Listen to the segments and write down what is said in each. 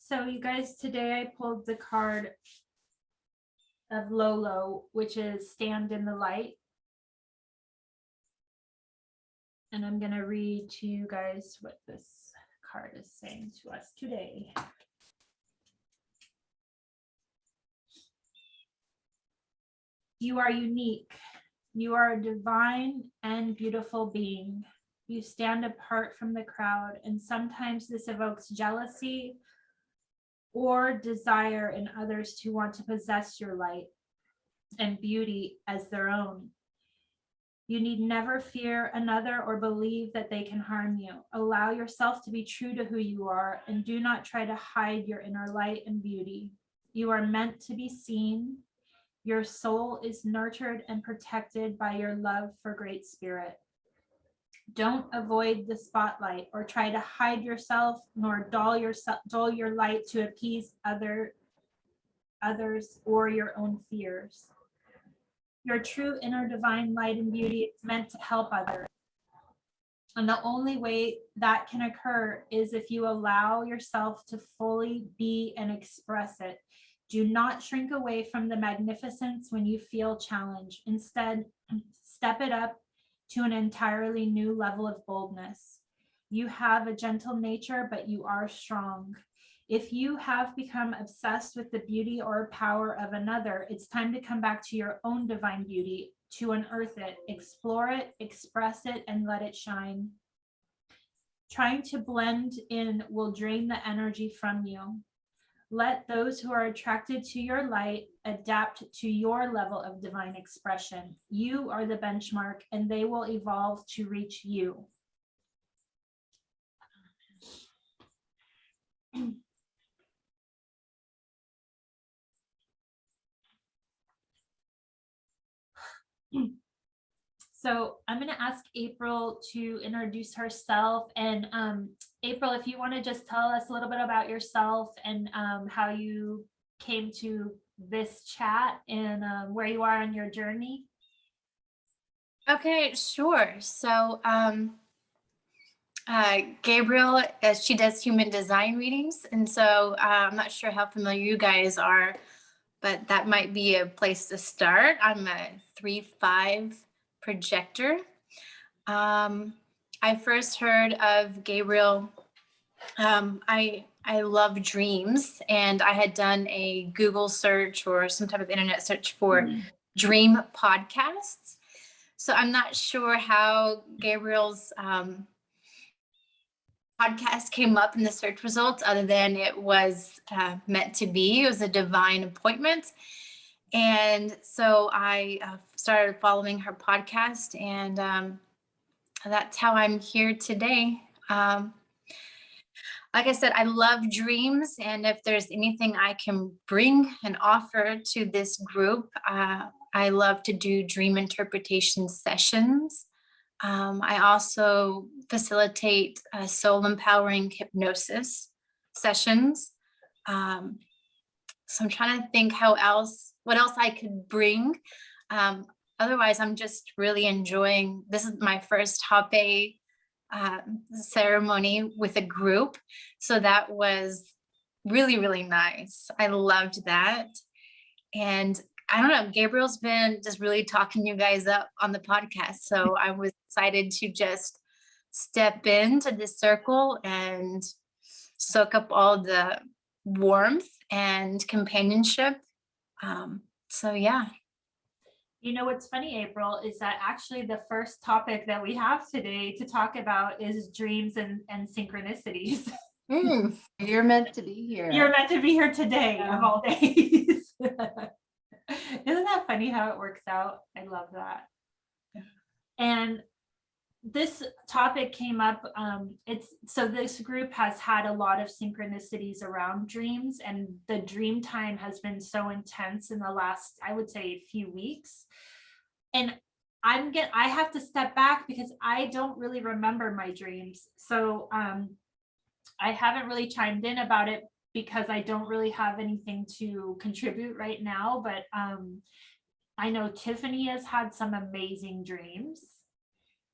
So you guys, today I pulled the card of LoLo, which is Stand in the Light. And I'm going to read to you guys what this card is saying to us today. You are unique. You are a divine and beautiful being. You stand apart from the crowd, and sometimes this evokes jealousy or desire in others to want to possess your light and beauty as their own. You need never fear another or believe that they can harm you. Allow yourself to be true to who you are and do not try to hide your inner light and beauty. You are meant to be seen. Your soul is nurtured and protected by your love for Great Spirit. Don't avoid the spotlight or try to hide yourself, nor dull your light to appease others or your own fears. Your true inner divine light and beauty is meant to help others. And the only way that can occur is if you allow yourself to fully be and express it. Do not shrink away from the magnificence when you feel challenged. Instead, step it up to an entirely new level of boldness. You have a gentle nature, but you are strong. If you have become obsessed with the beauty or power of another, it's time to come back to your own divine beauty, to unearth it, explore it, express it, and let it shine. Trying to blend in will drain the energy from you. Let those who are attracted to your light adapt to your level of divine expression. You are the benchmark, and they will evolve to reach you. So I'm going to ask April to introduce herself. And April, if you want to just tell us a little bit about yourself and how you came to this chat and where you are on your journey. Okay, sure. So Gabriel, she does human design readings. And so I'm not sure how familiar you guys are, but that might be a place to start. I'm a 3/5 projector. I first heard of Gabriel. I love dreams, and I had done a Google search or some type of internet search for dream podcasts. So I'm not sure how Gabriel's podcast came up in the search results, other than it was meant to be. It was a divine appointment. And so I started following her podcast, and that's how I'm here today. Like I said, I love dreams, and if there's anything I can bring and offer to this group, I love to do dream interpretation sessions. I also facilitate soul empowering hypnosis sessions. So I'm trying to think what else I could bring. Otherwise, I'm just really enjoying, this is my first Hape ceremony with a group. So that was really, really nice. I loved that. And I don't know, Gabriel's been just really talking you guys up on the podcast. So I was excited to just step into this circle and soak up all the warmth and companionship. So yeah. You know, what's funny, April, is that actually the first topic that we have today to talk about is dreams and synchronicities. You're meant to be here. You're meant to be here today of all days. Isn't that funny how it works out? I love that. And this topic came up. So this group has had a lot of synchronicities around dreams, and the dream time has been so intense in the last, I would say, few weeks. And I have to step back because I don't really remember my dreams. So I haven't really chimed in about it because I don't really have anything to contribute right now. But I know Tiffany has had some amazing dreams.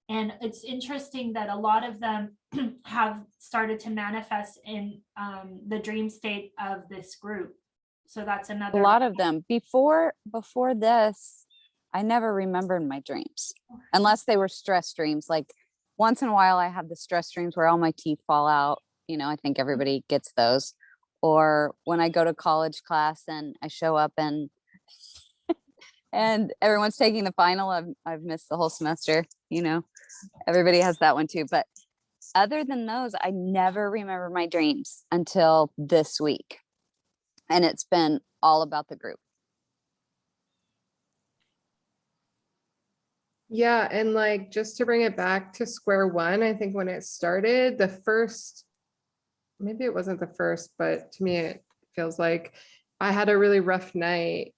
And it's interesting that a lot of them have started to manifest in the dream state of this group. So that's A another. lot of them before this, I never remembered my dreams unless they were stress dreams. Like once in a while I have the stress dreams where all my teeth fall out. You know, I think everybody gets those. Or when I go to college class and I show up and everyone's taking the final, I've missed the whole semester, you know, everybody has that one too. But other than those, I never remember my dreams until this week. And it's been all about the group. Yeah, and like just to bring it back to square one, I think when it started, the first, maybe it wasn't the first, but to me it feels like I had a really rough night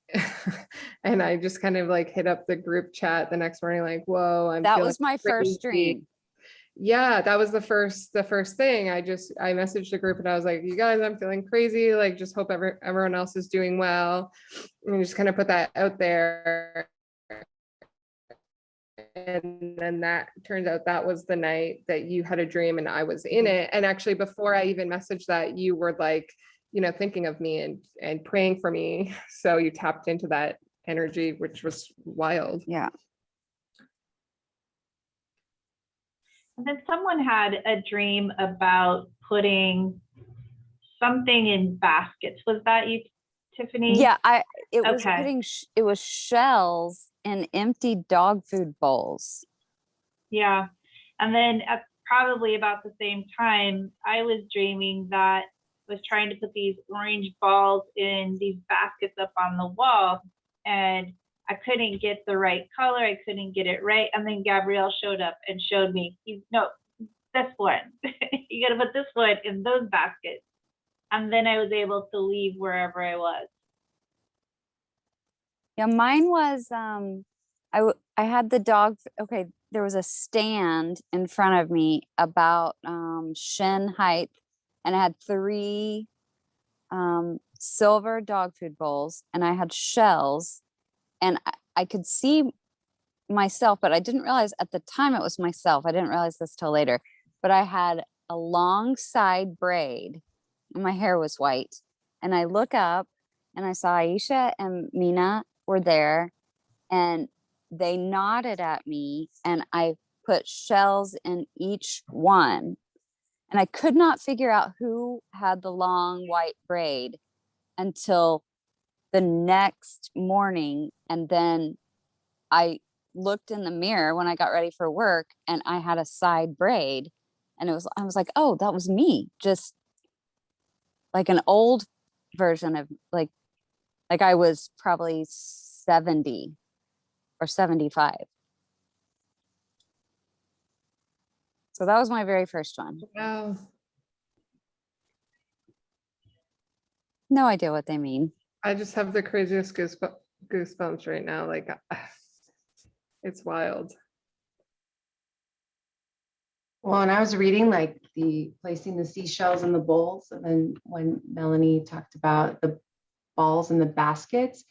and I just kind of like hit up the group chat the next morning, like, whoa, That was my first dream. Yeah, that was the first thing. I messaged the group and I was like, you guys, I'm feeling crazy. Like, just hope everyone else is doing well. And just kind of put that out there. And then that turns out that was the night that you had a dream and I was in it. And actually, before I even messaged that, you were like, you know, thinking of me and praying for me. So you tapped into that energy, which was wild. Yeah. And then someone had a dream about putting something in baskets. Was that you, Tiffany? Yeah, it was Okay. putting it was shells in empty dog food bowls. Yeah. And then at probably about the same time, I was dreaming that I was trying to put these orange balls in these baskets up on the wall, and I couldn't get the right color. I couldn't get it right. And then Gabrielle showed up and showed me, no, this one. You got to put this one in those baskets. And then I was able to leave wherever I was. Yeah, mine was I had the dog. Okay, there was a stand in front of me about shin height, and I had 3 silver dog food bowls, and I had shells, and I could see myself, but I didn't realize at the time it was myself. I didn't realize this till later, but I had a long side braid and my hair was white. And I look up and I saw Aisha and Mina were there and they nodded at me and I put shells in each one. And I could not figure out who had the long white braid until the next morning. And then I looked in the mirror when I got ready for work and I had a side braid and I was like, oh, that was me. Just like an old version of like I was probably 70 or 75. So that was my very first one. Wow. No idea what they mean. I just have the craziest goosebumps right now. Like, it's wild. Well, and I was reading like the placing the seashells in the bowls, and then when Melanie talked about the balls in the baskets,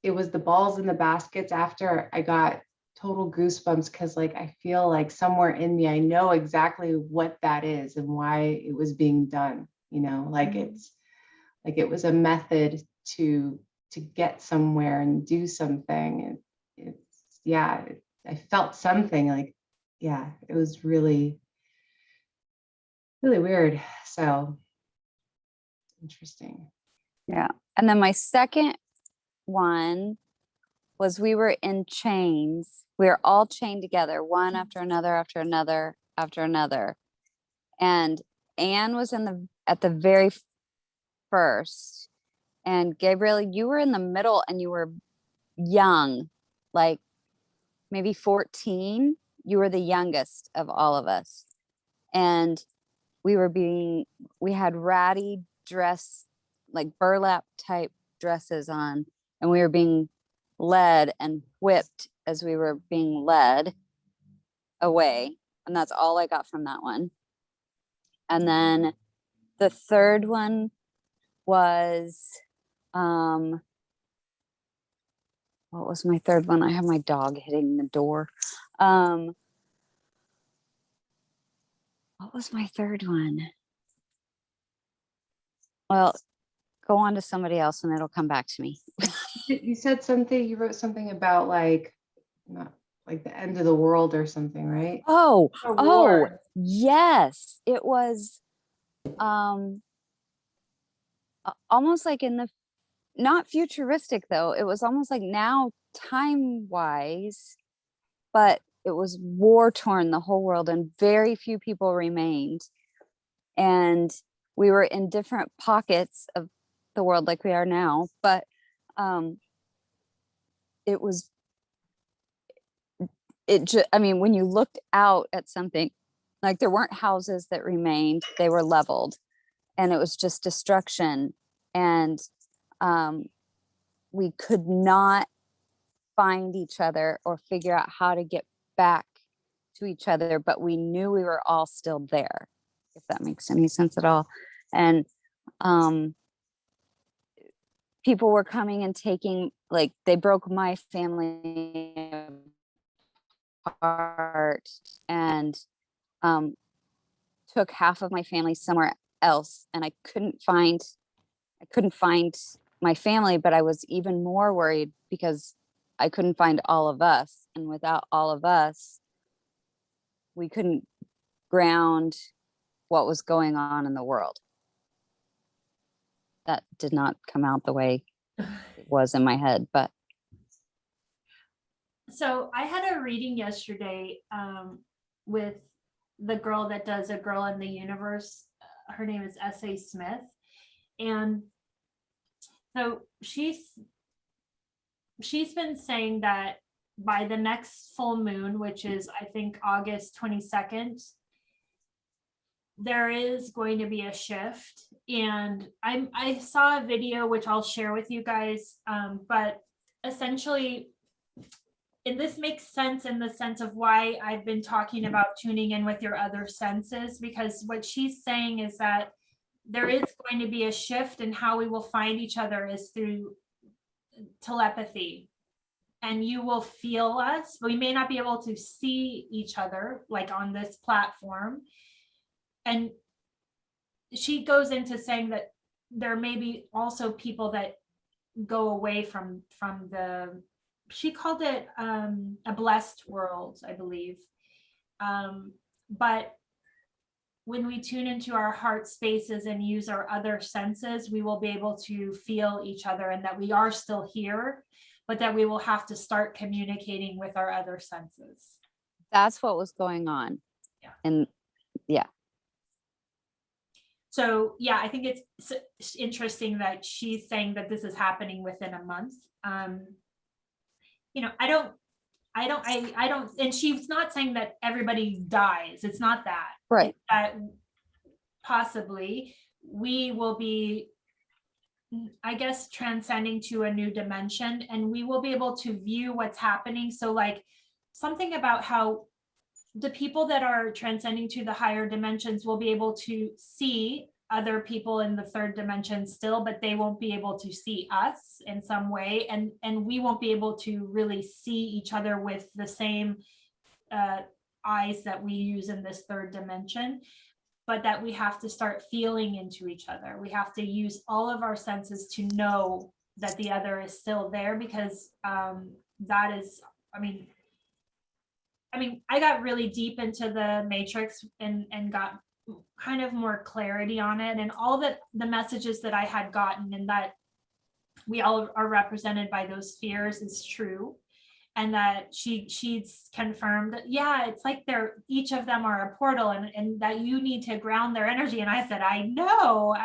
it was the balls in the baskets after I got total goosebumps because like I feel like somewhere in me I know exactly what that is and why it was being done. You know, like it's like it was a method to get somewhere and do something. And it's yeah, I felt something like yeah, it was really weird. So interesting. Yeah. And then my second one was we were in chains. We were all chained together, one after another, after another, after another. And Anne was at the very first. And Gabrielle, you were in the middle and you were young, like maybe 14. You were the youngest of all of us. And we had ratty dress, like burlap type dresses on, and we were being led and whipped as we were being led away. And that's all I got from that one. And then the third one was, what was my third one? I have my dog hitting the door. What was my third one? Well, go on to somebody else and it'll come back to me. You said something, you wrote something about like, not like the end of the world or something, right? Oh, A oh, war. yes. It was almost like in the, not futuristic though. It was almost like now time wise, but it was war torn, the whole world, and very few people remained. And we were in different pockets of the world like we are now, but it was, it just, I mean, when you looked out at something, like there weren't houses that remained, they were leveled, and it was just destruction. And we could not find each other or figure out how to get back to each other, but we knew we were all still there, if that makes any sense at all. And people were coming and taking, like they broke my family apart and took half of my family somewhere else, and I couldn't find my family, but I was even more worried because I couldn't find all of us, and without all of us we couldn't ground what was going on in the world. That did not come out the way it was in my head, but So I had a reading yesterday with the girl that does A Girl in the Universe. Her name is S.A. Smith. And so she's been saying that by the next full moon, which is I think August 22nd, there is going to be a shift. And I saw a video which I'll share with you guys, but essentially, and this makes sense in the sense of why I've been talking about tuning in with your other senses, because what she's saying is that there is going to be a shift in how we will find each other is through telepathy. And you will feel us. We may not be able to see each other like on this platform. And she goes into saying that there may be also people that go away from the, she called it a blessed world, I believe. But when we tune into our heart spaces and use our other senses, we will be able to feel each other, and that we are still here, but that we will have to start communicating with our other senses. that's what was going on. Yeah. And yeah. So yeah, I think it's interesting that she's saying that this is happening within a month. You know, I don't, and she's not saying that everybody dies. It's not that. Right. It's that possibly we will be, I guess, transcending to a new dimension, and we will be able to view what's happening. So like something about how the people that are transcending to the higher dimensions will be able to see other people in the third dimension still, but they won't be able to see us in some way. And we won't be able to really see each other with the same eyes that we use in this third dimension, but that we have to start feeling into each other. We have to use all of our senses to know that the other is still there, because that is, I mean, I got really deep into the matrix and got kind of more clarity on it, and all the messages that I had gotten, and that we all are represented by those spheres is true. And that she's confirmed that, yeah, it's like they're, each of them are a portal, and that you need to ground their energy. And I said, I know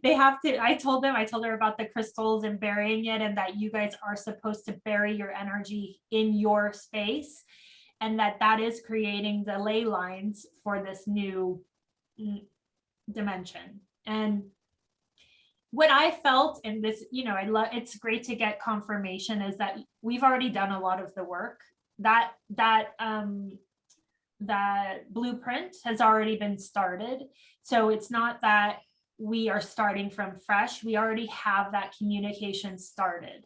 they have to. I told her about the crystals and burying it, and that you guys are supposed to bury your energy in your space, and that is creating the ley lines for this new dimension. And what I felt, and this, you know, it's great to get confirmation, is that we've already done a lot of the work. That blueprint has already been started. So it's not that we are starting from fresh. We already have that communication started.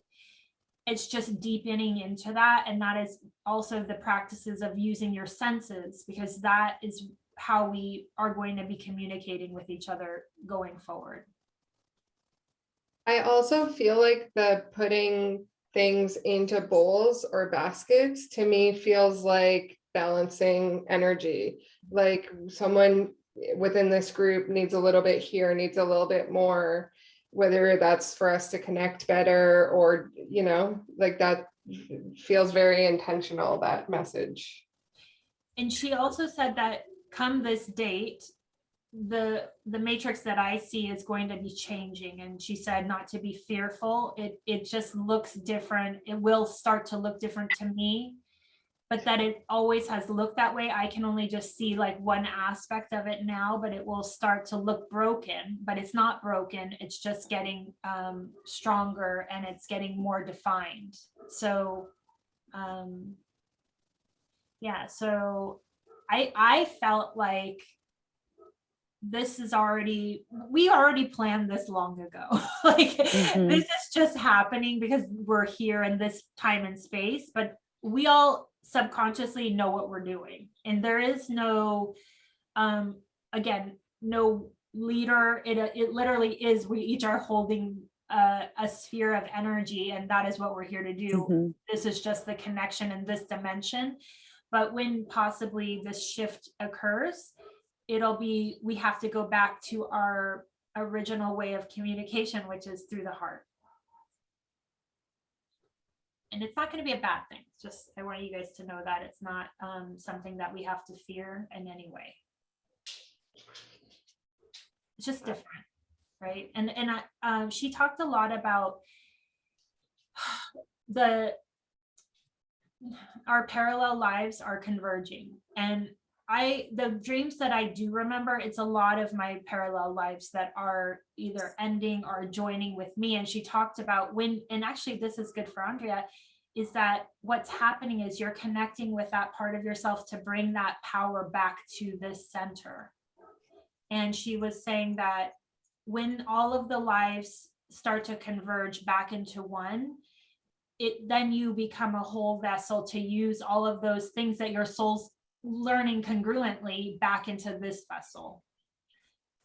It's just deepening into that. And that is also the practices of using your senses, because that is how we are going to be communicating with each other going forward. I also feel like the putting things into bowls or baskets to me feels like balancing energy. Like someone within this group needs a little bit here, needs a little bit more, whether that's for us to connect better or, you know, like that feels very intentional, that message. And she also said that come this date, the matrix that I see is going to be changing. And she said not to be fearful. It just looks different. It will start to look different to me, but that it always has looked that way. I can only just see like one aspect of it now, but it will start to look broken, but it's not broken. It's just getting stronger and it's getting more defined. So yeah, so I felt like this is we already planned this long ago. Like this is just happening because we're here in this time and space, but we all subconsciously know what we're doing. And there is no, again, no leader. It literally is, we each are holding a sphere of energy, and that is what we're here to do. This is just the connection in this dimension. But when possibly this shift occurs, we have to go back to our original way of communication, which is through the heart. And it's not going to be a bad thing. It's just, I want you guys to know that it's not something that we have to fear in any way. It's just different, right? And she talked a lot about our parallel lives are converging. And the dreams that I do remember, it's a lot of my parallel lives that are either ending or joining with me. And she talked about and actually this is good for Andrea, is that what's happening is you're connecting with that part of yourself to bring that power back to this center. And she was saying that when all of the lives start to converge back into one, then you become a whole vessel to use all of those things that your soul's learning congruently back into this vessel.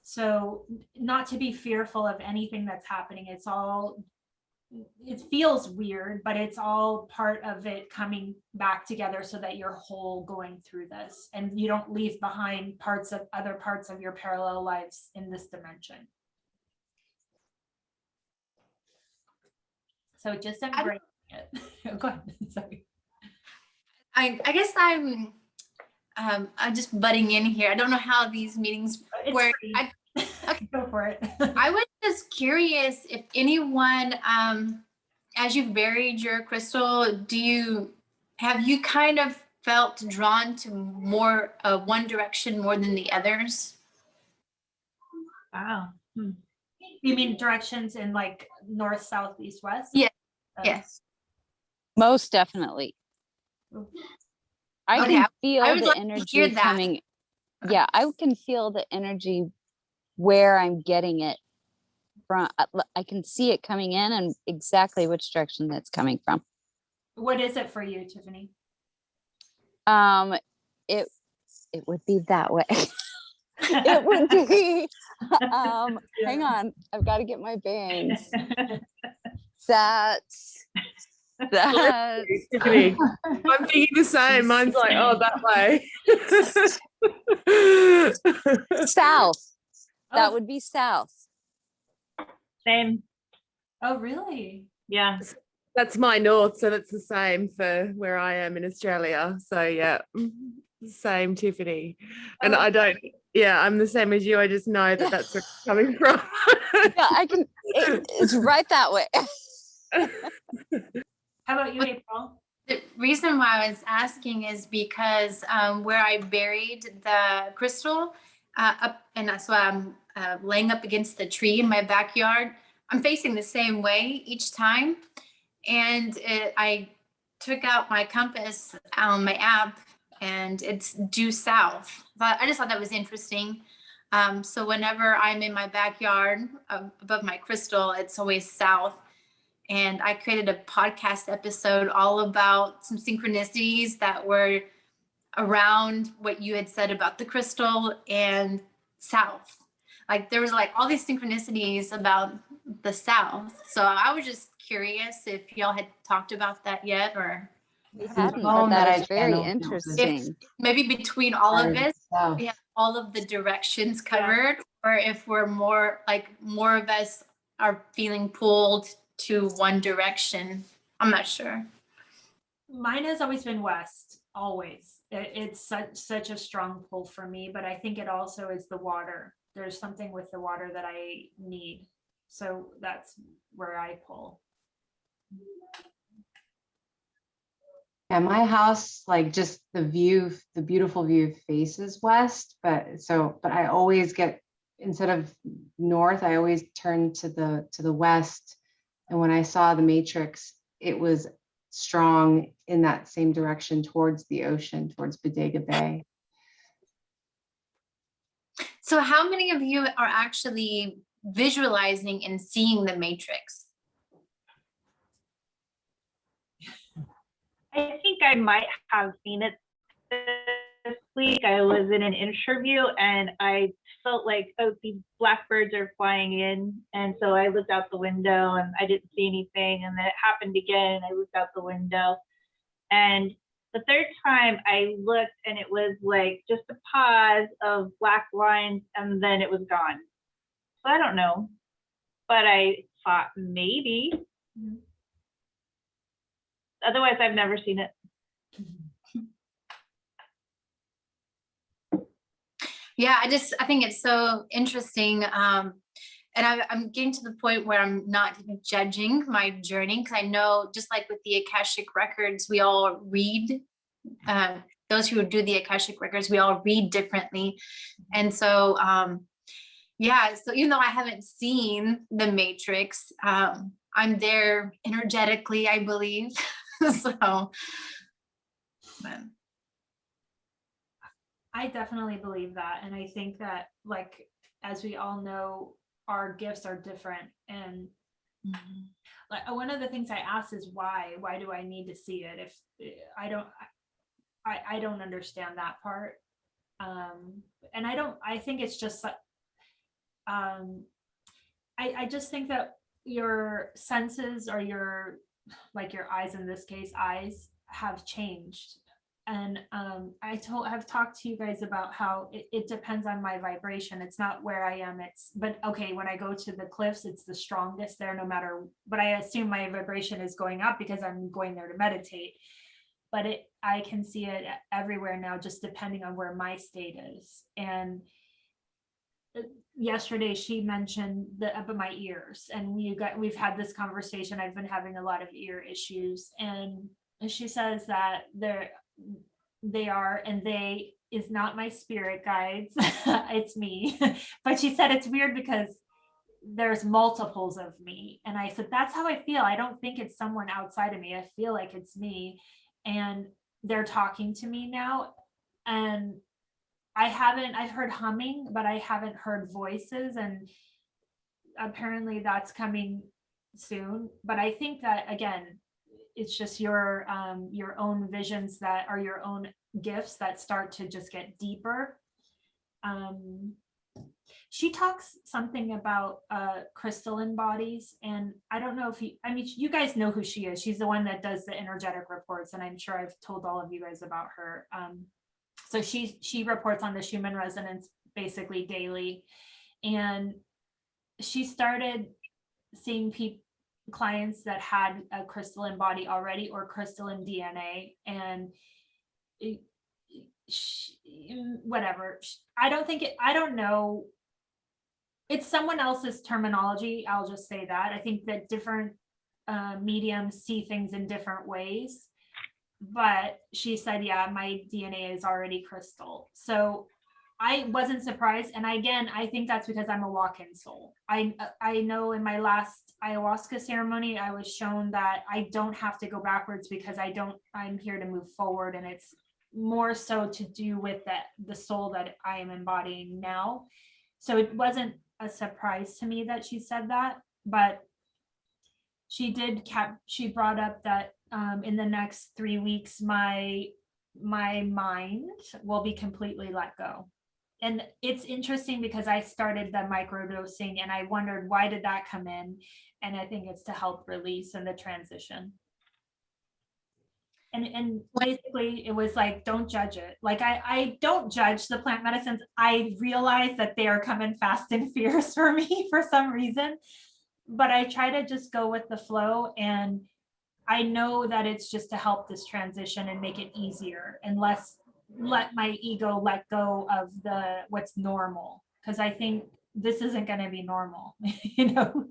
So not to be fearful of anything that's happening. It feels weird, but it's all part of it coming back together so that you're whole going through this and you don't leave behind other parts of your parallel lives in this dimension. So just embrace it. Go ahead. Sorry. I guess I'm just butting in here. I don't know how these meetings work. Okay, go for it. I was just curious if anyone, as you've buried your crystal, have you kind of felt drawn to more one direction more than the others? Wow. You mean directions in like north, south, east, west? Yeah. Yes. Most definitely. I Okay, can feel I would the like to energy hear that. coming. Yeah, I can feel the energy where I'm getting it from. I can see it coming in and exactly which direction that's coming from. What is it for you, Tiffany? It would be that way. It would be hang on, I've got to get my bearings. That's Tiffany, I'm thinking the same. Mine's like, oh, that way. south. That Oh. would be south. Same. Oh, really? Yeah. That's my north, so that's the same for where I am in Australia. So yeah, same, Tiffany. And I don't, I'm the same as you. I just know that that's where it's coming from. Yeah, I can. It's right that way. How about you, April? The reason why I was asking is because where I buried the crystal up, and that's why I'm laying up against the tree in my backyard. I'm facing the same way each time. And I took out my compass on my app and it's due south. But I just thought that was interesting. So whenever I'm in my backyard above my crystal, it's always south. And I created a podcast episode all about some synchronicities that were around what you had said about the crystal and south. Like there was like all these synchronicities about the south. So I was just curious if y'all had talked about that yet, or We The hadn't, but poem that I is very channeled, it was interesting. maybe between all of it, south. we have all of the directions covered, or if we're more of us are feeling pulled to one direction. I'm not sure. Mine has always been west, always. It's such a strong pull for me, but I think it also is the water. There's something with the water that I need. So that's where I pull. And my house, like just the view, the beautiful view faces west, but I always get, instead of north, I always turn to the west. And when I saw the matrix, it was strong in that same direction towards the ocean, towards Bodega Bay. So how many of you are actually visualizing and seeing the matrix? I think I might have seen it this week. I was in an interview and I felt like, oh, these blackbirds are flying in. And so I looked out the window and I didn't see anything. And then it happened again and I looked out the window. And the third time I looked and it was like just a pause of black lines and then it was gone. So I don't know, but I thought maybe. Otherwise, I've never seen it. Yeah, I think it's so interesting. And I'm getting to the point where I'm not judging my journey, because I know, just like with the Akashic records, we all read, those who do the Akashic records, we all read differently. And so, yeah, so even though I haven't seen the matrix, I'm there energetically, I believe. So, but. I definitely believe that. And I think that, like, as we all know, our gifts are different. And like one of the things I ask is why do I need to see it? If I don't understand that part. And I think it's just like, I just think that your senses, or your eyes, in this case, eyes, have changed. And have talked to you guys about how it depends on my vibration. It's not where I am. But okay, when I go to the cliffs, it's the strongest there, no matter, but I assume my vibration is going up because I'm going there to meditate. But I can see it everywhere now, just depending on where my state is. And yesterday she mentioned up in my ears, and we've had this conversation. I've been having a lot of ear issues, and she says that they are, and they is not my spirit guides. It's me. But she said it's weird because there's multiples of me. And I said, that's how I feel. I don't think it's someone outside of me. I feel like it's me. And they're talking to me now. And I've heard humming, but I haven't heard voices. And apparently that's coming soon. But I think that, again, it's just your own visions that are your own gifts that start to just get deeper. She talks something about crystalline bodies, and I don't know if you guys know who she is. She's the one that does the energetic reports, and I'm sure I've told all of you guys about her. So she reports on the Schumann resonance basically daily, and she started seeing clients that had a crystalline body already, or crystalline DNA, and whatever. I don't know. It's someone else's terminology. I'll just say that. I think that different mediums see things in different ways. But she said, yeah, my DNA is already crystal. So I wasn't surprised. And again, I think that's because I'm a walk-in soul. I know in my last ayahuasca ceremony, I was shown that I don't have to go backwards, because I'm here to move forward. And it's more so to do with the soul that I am embodying now. So it wasn't a surprise to me that she said that, but she brought up that in the next 3 weeks, my my mind will be completely let go. And it's interesting because I started the microdosing and I wondered, why did that come in? And I think it's to help release and the transition. And basically it was like, don't judge it. Like I don't judge the plant medicines. I realize that they are coming fast and fierce for me for some reason, but I try to just go with the flow. And I know that it's just to help this transition and make it easier and less let my ego let go of the what's normal. Cause I think this isn't going to be normal, you know,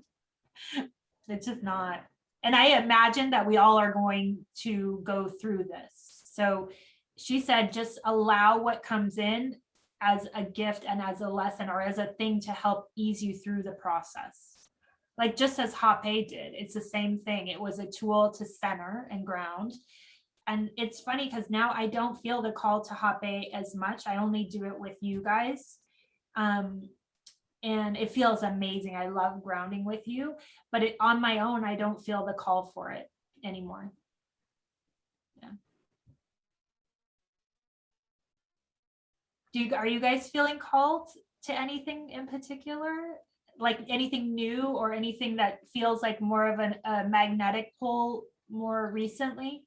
it's just not. And I imagine that we all are going to go through this. So she said, just allow what comes in as a gift and as a lesson or as a thing to help ease you through the process. Like just as Hape did, it's the same thing. It was a tool to center and ground. And it's funny because now I don't feel the call to Hape as much. I only do it with you guys. And it feels amazing. I love grounding with you, but on my own, I don't feel the call for it anymore. Yeah. Are you guys feeling called to anything in particular? Like anything new or anything that feels like more of a magnetic pull more recently?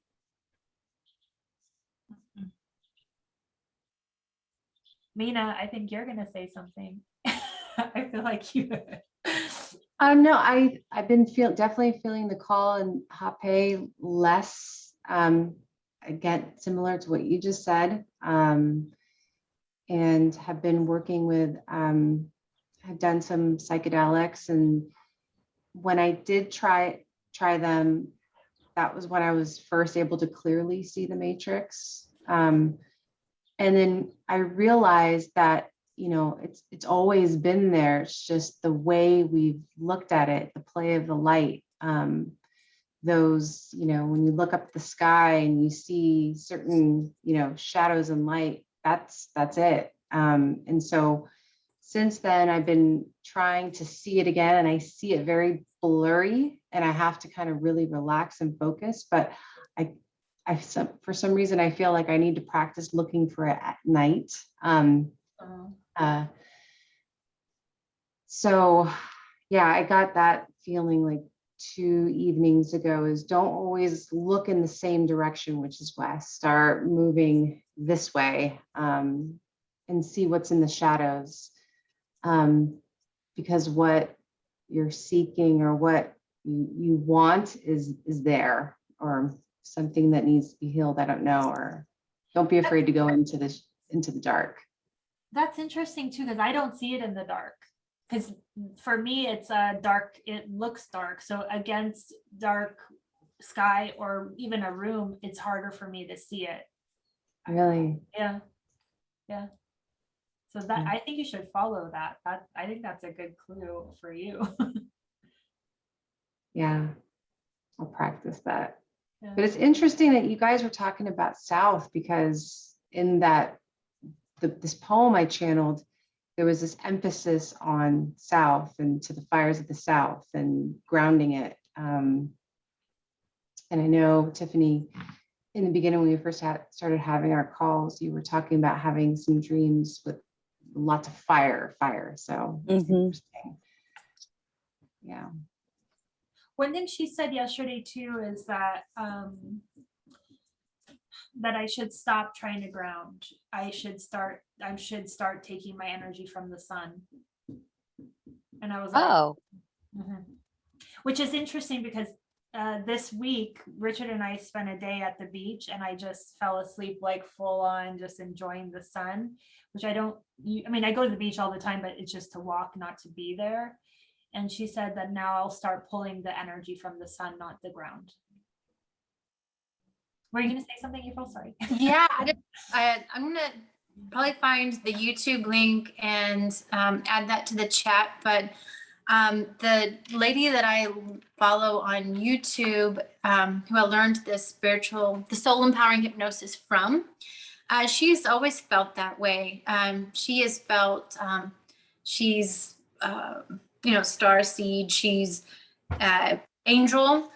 Mina, I think you're going to say something. I feel like you. No, I've been definitely feeling the call and Hape less. Again, similar to what you just said, and have been working with. I've done some psychedelics, and when I did try them, that was when I was first able to clearly see the matrix. And then I realized that, you know, it's always been there. It's just the way we've looked at it, the play of the light. Those, you know, when you look up at the sky and you see certain, you know, shadows and light, that's it. And so since then, I've been trying to see it again, and I see it very blurry, and I have to kind of really relax and focus. But for some reason, I feel like I need to practice looking for it at night. So yeah, I got that feeling like 2 evenings ago, is don't always look in the same direction, which is west. Start moving this way, and see what's in the shadows. Because what you're seeking or what you want is there, or something that needs to be healed. I don't know, or don't be afraid to go into the dark. That's interesting too, because I don't see it in the dark. Because for me, it's dark. It looks dark. So against dark sky or even a room, it's harder for me to see it. Really? Yeah. Yeah. So that I think you should follow that. I think that's a good clue for you. Yeah, I'll practice that. Yeah. But it's interesting that you guys were talking about South, because in that this poem I channeled, there was this emphasis on South and to the fires of the South and grounding it. And I know, Tiffany, in the beginning when we first started having our calls, you were talking about having some dreams with lots of fire. So it's interesting. Yeah. One thing she said yesterday too is that that I should stop trying to ground. I should start taking my energy from the sun. And I was like, Oh, which is interesting because this week Richard and I spent a day at the beach, and I just fell asleep like full on, just enjoying the sun, which I mean, I go to the beach all the time, but it's just to walk, not to be there. And she said that now I'll start pulling the energy from the sun, not the ground. Were you going to say something, April? Sorry. Yeah, I'm going to probably find the YouTube link and add that to the chat. But the lady that I follow on YouTube, who I learned the soul empowering hypnosis from, she's always felt that way. She has felt she's, starseed, she's angel.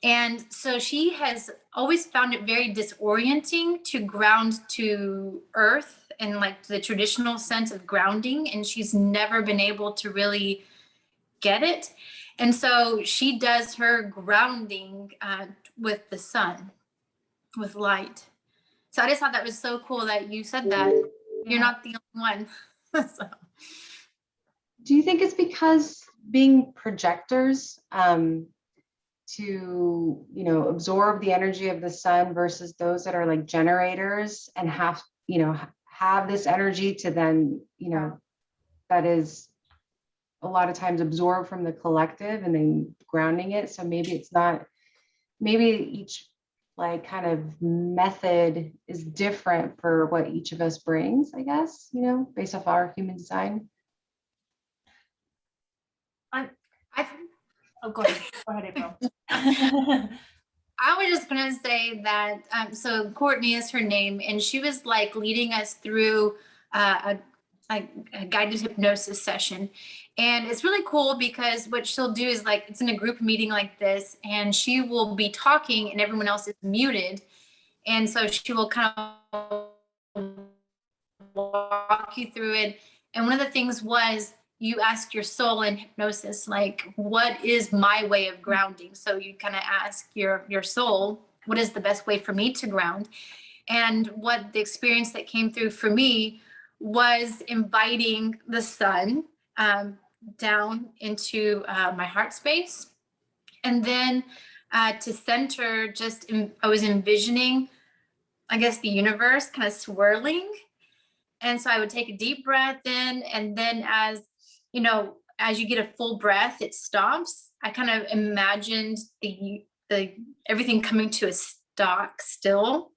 And so she has always found it very disorienting to ground to earth and like the traditional sense of grounding. And she's never been able to really get it. And so she does her grounding with the sun, with light. So I just thought that was so cool that you said that. You're not the only one. So. Do you think it's because being projectors, to, you know, absorb the energy of the sun versus those that are like generators and have, you know, have this energy to then, you know, that is a lot of times absorbed from the collective and then grounding it. So maybe it's not, maybe each like kind of method is different for what each of us brings, I guess, you know, based off our human design. Go ahead. Go ahead, April. I was just gonna say that, so Courtney is her name, and she was like leading us through a guided hypnosis session. And it's really cool because what she'll do is like, it's in a group meeting like this, and she will be talking and everyone else is muted. And so she will kind of walk you through it. And one of the things was, you ask your soul in hypnosis, like, what is my way of grounding? So you kind of ask your soul, what is the best way for me to ground? And what the experience that came through for me was inviting the sun down into my heart space. And then to center, I was envisioning, I guess, the universe kind of swirling. And so I would take a deep breath in, and then as you know, as you get a full breath, it stops. I kind of imagined the everything coming to a stop still.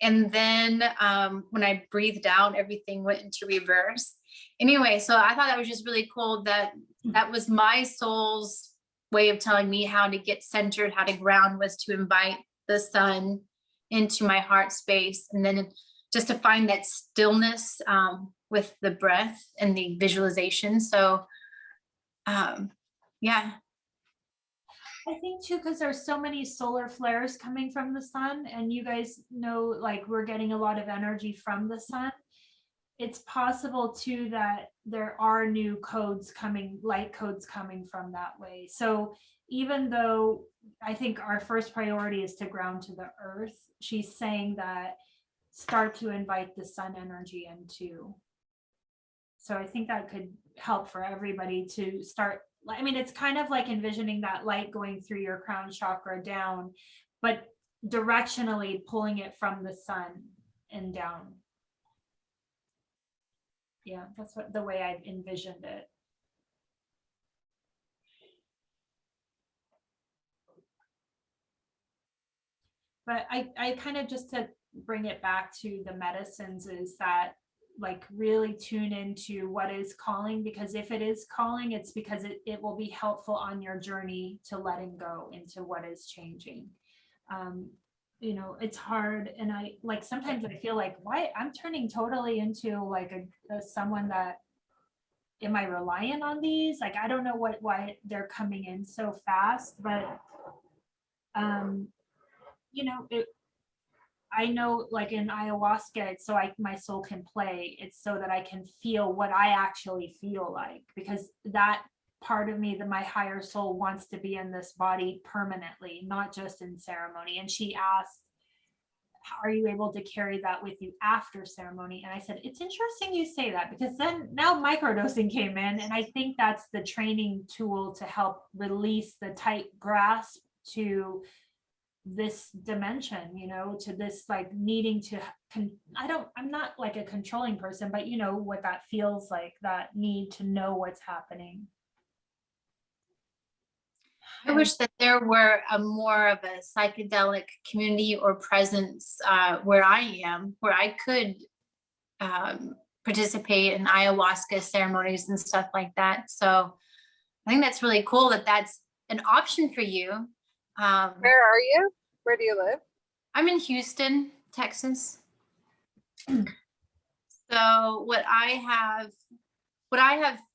And then when I breathed out, everything went into reverse. Anyway, so I thought that was just really cool that that was my soul's way of telling me how to get centered, how to ground, was to invite the sun into my heart space. And then just to find that stillness with the breath and the visualization. So, yeah. I think too, because there's so many solar flares coming from the sun, and you guys know, like, we're getting a lot of energy from the sun. It's possible too that there are new codes coming, light codes coming from that way. So even though I think our first priority is to ground to the earth, she's saying that start to invite the sun energy in too. So I think that could help for everybody to start. I mean, it's kind of like envisioning that light going through your crown chakra down, but directionally pulling it from the sun and down. Yeah, that's what the way I envisioned it. But I kind of, just to bring it back to the medicines, is that like really tune into what is calling, because if it is calling, it's because it will be helpful on your journey to letting go into what is changing. You know, it's hard, and I like sometimes I feel like, why I'm turning totally into like a someone that, am I reliant on these? Like, I don't know why they're coming in so fast, but you know, I know, like in ayahuasca, it's so my soul can play. It's so that I can feel what I actually feel like, because that part of me, that my higher soul, wants to be in this body permanently, not just in ceremony. And she asked, are you able to carry that with you after ceremony? And I said, it's interesting you say that, because then now microdosing came in, and I think that's the training tool to help release the tight grasp to this dimension, you know, to this like needing to I'm not like a controlling person, but you know what that feels like, that need to know what's happening. I wish that there were more of a psychedelic community or presence where I am, where I could participate in ayahuasca ceremonies and stuff like that. So I think that's really cool that that's an option for you. Where are you? Where do you live? I'm in Houston, Texas. So I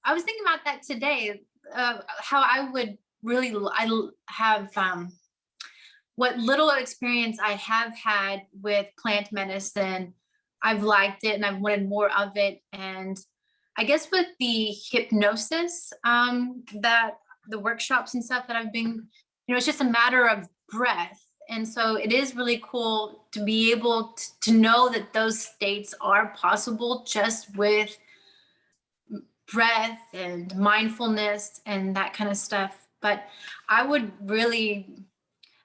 was thinking about that today, how I would really, I have what little experience I have had with plant medicine, I've liked it and I've wanted more of it. And I guess with the hypnosis, that the workshops and stuff that I've been, it's just a matter of breath. And so it is really cool to be able to know that those states are possible just with breath and mindfulness and that kind of stuff. But I would really,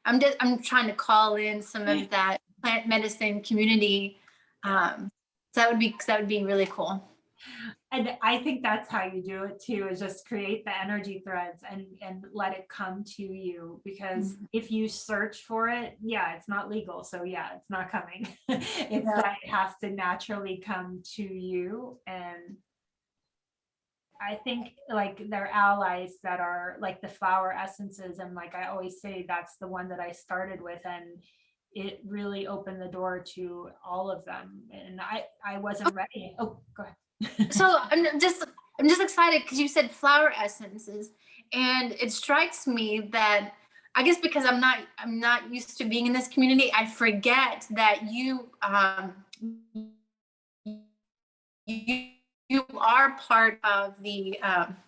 I'm trying to call in some of that plant medicine community. So that would be really cool. And I think that's how you do it too, is just create the energy threads and let it come to you. Because if you search for it, yeah, it's not legal. So yeah, it's not coming. It's that it has to naturally come to you. And I think like they're allies that are like the flower essences. And like I always say, that's the one that I started with. And it really opened the door to all of them. And I wasn't ready. Oh, go ahead. So I'm just excited because you said flower essences, and it strikes me that I guess because I'm not used to being in this community, I forget that you are part of the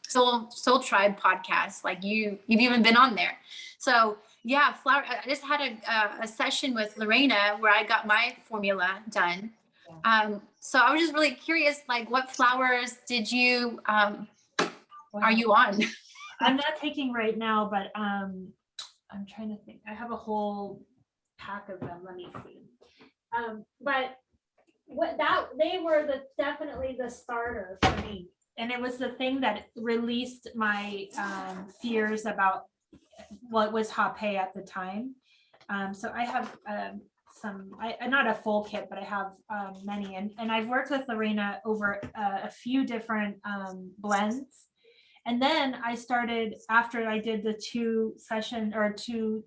Soul Tribe podcast. Like you've even been on there. So yeah, flower. I just had a session with Lorena where I got my formula done. So I was just really curious, like what flowers did you, are you on? I'm not taking right now, but I'm trying to think. I have a whole pack of them. Let me see. But they were definitely the starter for me. And it was the thing that released my fears about what was Hape at the time. So I have not a full kit, but I have many. And I've worked with Lorena over a few different blends. And then I started, after I did the 2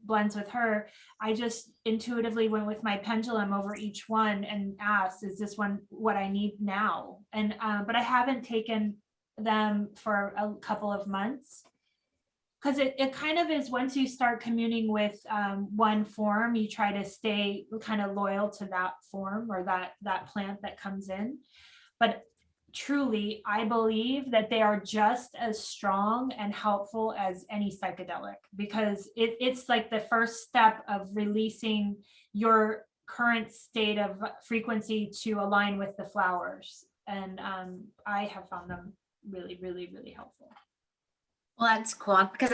blends with her, I just intuitively went with my pendulum over each one and asked, is this one what I need now? And but I haven't taken them for a couple of months. Because it kind of is, once you start communing with one form, you try to stay kind of loyal to that form or that plant that comes in. But truly, I believe that they are just as strong and helpful as any psychedelic, because it's like the first step of releasing your current state of frequency to align with the flowers. And I have found them really, really, really helpful. Well, that's cool because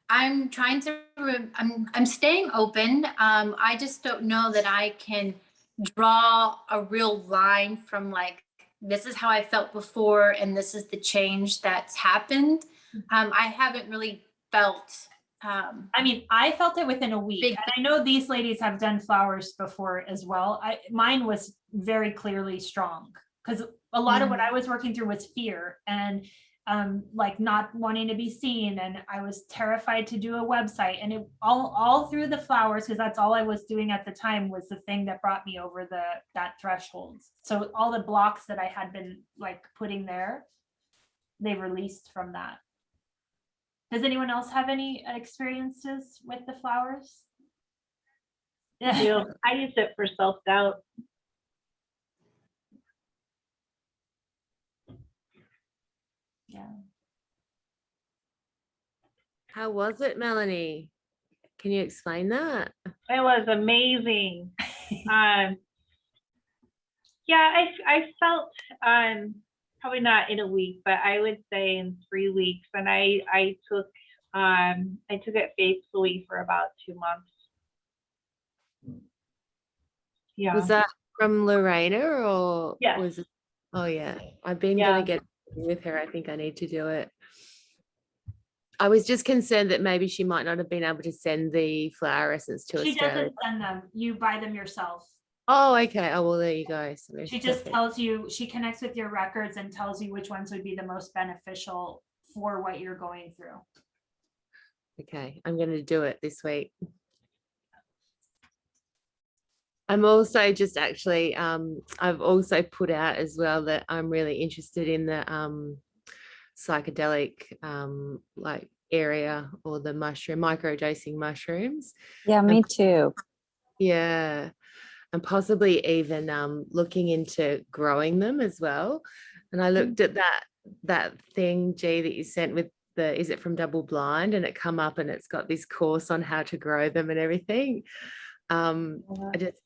I'm trying to, I'm staying open. I just don't know that I can draw a real line from like, this is how I felt before, and this is the change that's happened. I haven't really felt. I mean, I felt it within a week. And I know these ladies have done flowers before as well. Mine was very clearly strong because a lot of what I was working through was fear and like not wanting to be seen, and I was terrified to do a website, and it all through the flowers, because that's all I was doing at the time, was the thing that brought me over that threshold. So all the blocks that I had been like putting there, they released from that. Does anyone else have any experiences with the flowers? Yeah, I use it for self-doubt. Yeah. How was it, Melanie? Can you explain that? It was amazing. Yeah, I felt probably not in a week, but I would say in 3 weeks. And I took it faithfully for about 2 months. Yeah. Was that from Lorena or Yes. was it? Oh yeah, I've been Yeah. gonna get with her. I think I need to do it. I was just concerned that maybe she might not have been able to send the flower essence to She Australia. doesn't send them. You buy them yourself. Oh, okay. Oh, well, there you go. So She just tells you, she connects with your records and tells you which ones would be the most beneficial for what you're going through. okay, I'm going to do it this week. I'm also just actually, I've also put out as well that I'm really interested in the psychedelic, like area, or the microdosing mushrooms. Yeah, me too. Yeah. And possibly even looking into growing them as well. And I looked at that thing, G, that you sent with the, is it from Double Blind? And it come up and it's got this course on how to grow them and everything. I just,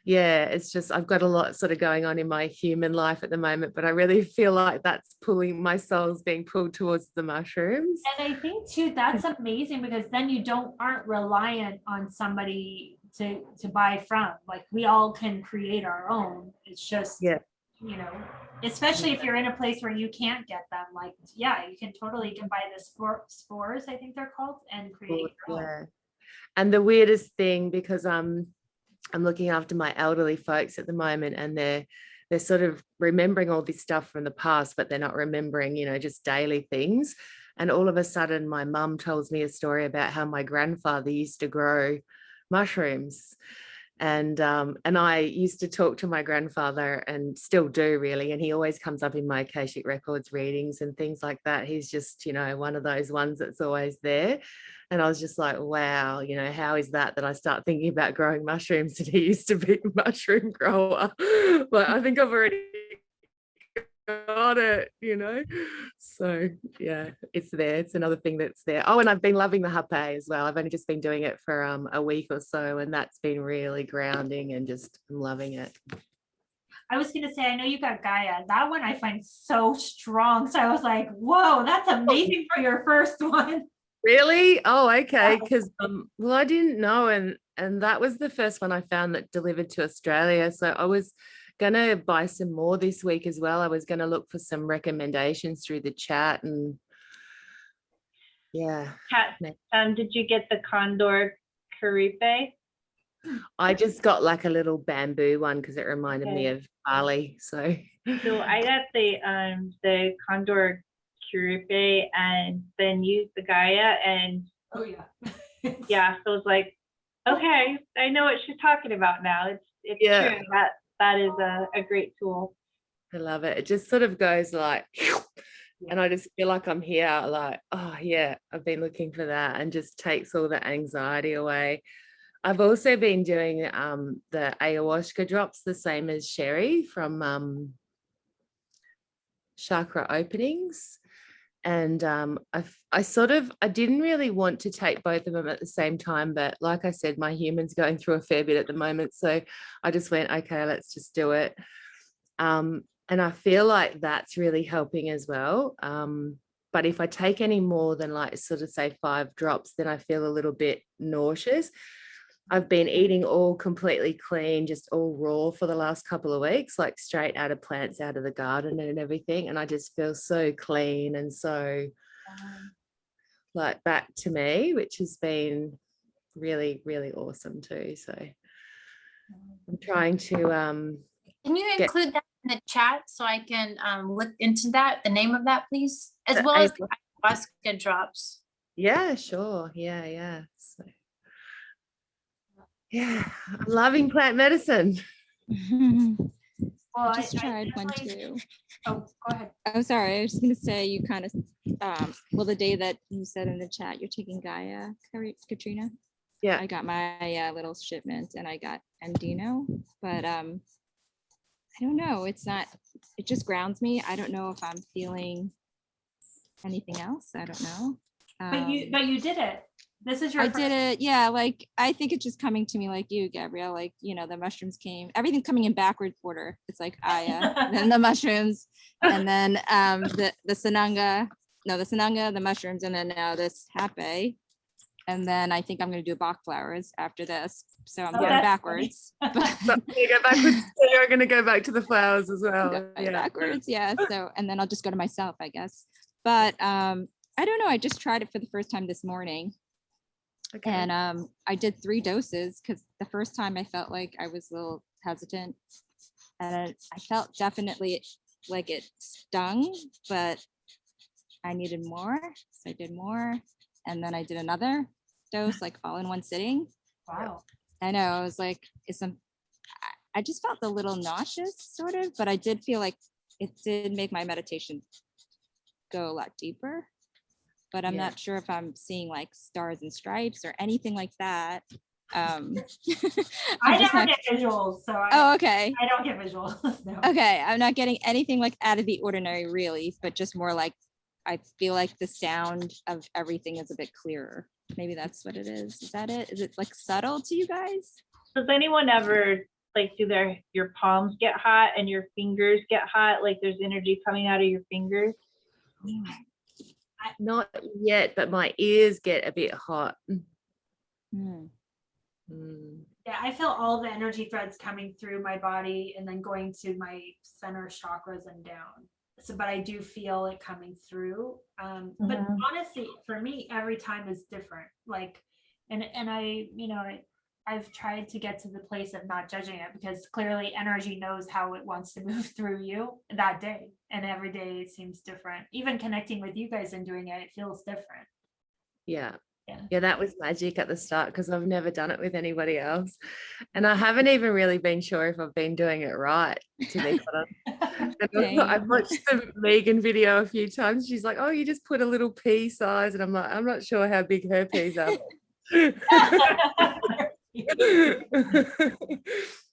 yeah, it's just, I've got a lot sort of going on in my human life at the moment, but I really feel like that's pulling, my soul's being pulled towards the mushrooms. And I think too, that's amazing because then you aren't reliant on somebody to buy from. Like we all can create our own. It's just, Yeah. you know, especially if you're in a place where you can't get them. Like, yeah, you can buy the spores, I think they're called, and create your own. Yeah. And the weirdest thing, because I'm looking after my elderly folks at the moment, and they're sort of remembering all this stuff from the past, but they're not remembering, you know, just daily things. And all of a sudden, my mum tells me a story about how my grandfather used to grow mushrooms. And I used to talk to my grandfather, and still do really, and he always comes up in my Akashic Records readings and things like that. He's just, you know, one of those ones that's always there. And I was just like, wow, you know, how is that I start thinking about growing mushrooms, and he used to be a mushroom grower. But I think I've already got it, you know. So yeah, it's there. It's another thing that's there. Oh, and I've been loving the hape as well. I've only just been doing it for a week or so, and that's been really grounding, and just I'm loving it. I was gonna say, I know you got Gaia. That one I find so strong. So I was like, whoa, that's amazing for your first one. Really? Oh, okay. Because well, I didn't know, and that was the first one I found that delivered to Australia. So I was gonna buy some more this week as well. I was gonna look for some recommendations through the chat, and yeah. Did you get the Condor Caribe? I just got like a little bamboo one because it reminded me of Bali. So I got the Condor Caribe, and then used the Gaia, and Oh yeah. yeah, so it's like, okay, I know what she's talking about now. It's true. That is a great tool. I love it. It just sort of goes like, and I just feel like I'm here, like, oh yeah, I've been looking for that, and just takes all the anxiety away. I've also been doing the ayahuasca drops, the same as Sherry from Chakra Openings. And I didn't really want to take both of them at the same time, but like I said, my human's going through a fair bit at the moment. So I just went, okay, let's just do it. And I feel like that's really helping as well. But if I take any more than like sort of say 5 drops, then I feel a little bit nauseous. I've been eating all completely clean, just all raw for the last couple of weeks, like straight out of plants out of the garden and everything. And I just feel so clean and so like back to me, which has been really, really awesome too. So I'm trying to Can you include that in the chat so I can look into that, the name of that, please, as well as the ayahuasca drops? Yeah, sure. Yeah. So yeah, I'm loving plant medicine. Well, I just tried one definitely- too. Oh, go ahead. Oh, sorry. I was just gonna say you kind of, well, the day that you said in the chat, you're taking Gaia, Katrina. Yeah. I got my little shipment and I got Andino, but I don't know. It's not, it just grounds me. I don't know if I'm feeling anything else. I don't know. But you did it. This is your I first. did it. Yeah. Like, I think it's just coming to me like you, Gabrielle, like, you know, the mushrooms came, everything coming in backward order. It's like Aya, then the mushrooms, and then the sananga, the mushrooms, and then now this hape. And then I think I'm going to do Bach flowers after this. So I'm going that's backwards. So you go backwards. So you're going to go back to the flowers as well. Going backwards. Yeah. So, and then I'll just go to myself, I guess. But I don't know. I just tried it for the first time this morning. Okay. And I did 3 doses because the first time I felt like I was a little hesitant, and I felt definitely like it stung, but I needed more. So I did more, and then I did another dose, like all in one sitting. Wow. I know, I was like, I just felt a little nauseous sort of, but I did feel like it did make my meditation go a lot deeper. but I'm Yeah. not sure if I'm seeing like stars and stripes or anything like that. I I'm just never not. get visuals, so Oh, okay. I don't get visuals. No. Okay, I'm not getting anything like out of the ordinary really, but just more like I feel like the sound of everything is a bit clearer. Maybe that's what it is. Is that it? Is it like subtle to you guys? Does anyone ever like your palms get hot and your fingers get hot? Like there's energy coming out of your fingers? Not yet, but my ears get a bit hot. Hmm. Yeah, I feel all the energy threads coming through my body and then going to my center chakras and down. So, but I do feel it coming through. But honestly, for me, every time is different. Like, and I, I've tried to get to the place of not judging it, because clearly energy knows how it wants to move through you that day. And every day it seems different. Even connecting with you guys and doing it, it feels different. Yeah. Yeah. Yeah, that was magic at the start because I've never done it with anybody else. And I haven't even really been sure if I've been doing it right, to be honest. And I've watched the Megan video a few times. She's like, oh, you just put a little pea size. And I'm like, I'm not sure how big her peas are.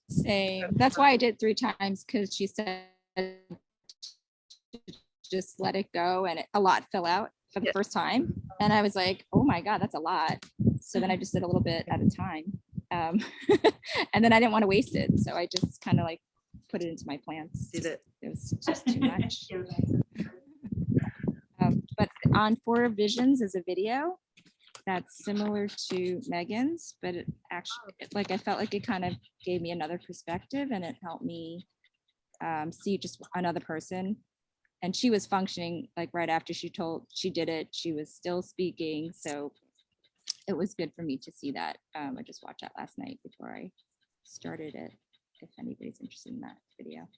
Same. That's why I did 3 times, because she said just let it go, and a lot fell out for the first time, and I was like, oh my god, that's a lot. So then I just did a little bit at a time, and then I didn't want to waste it, so I just kind of like put it into my plants. Did it? It was just too much. But on 4 Visions is a video that's similar to Megan's, but it actually, like, I felt like it kind of gave me another perspective, and it helped me see just another person. And she was functioning like right after she did it, she was still speaking. So it was good for me to see that. I just watched that last night before I started it, if anybody's interested in that video.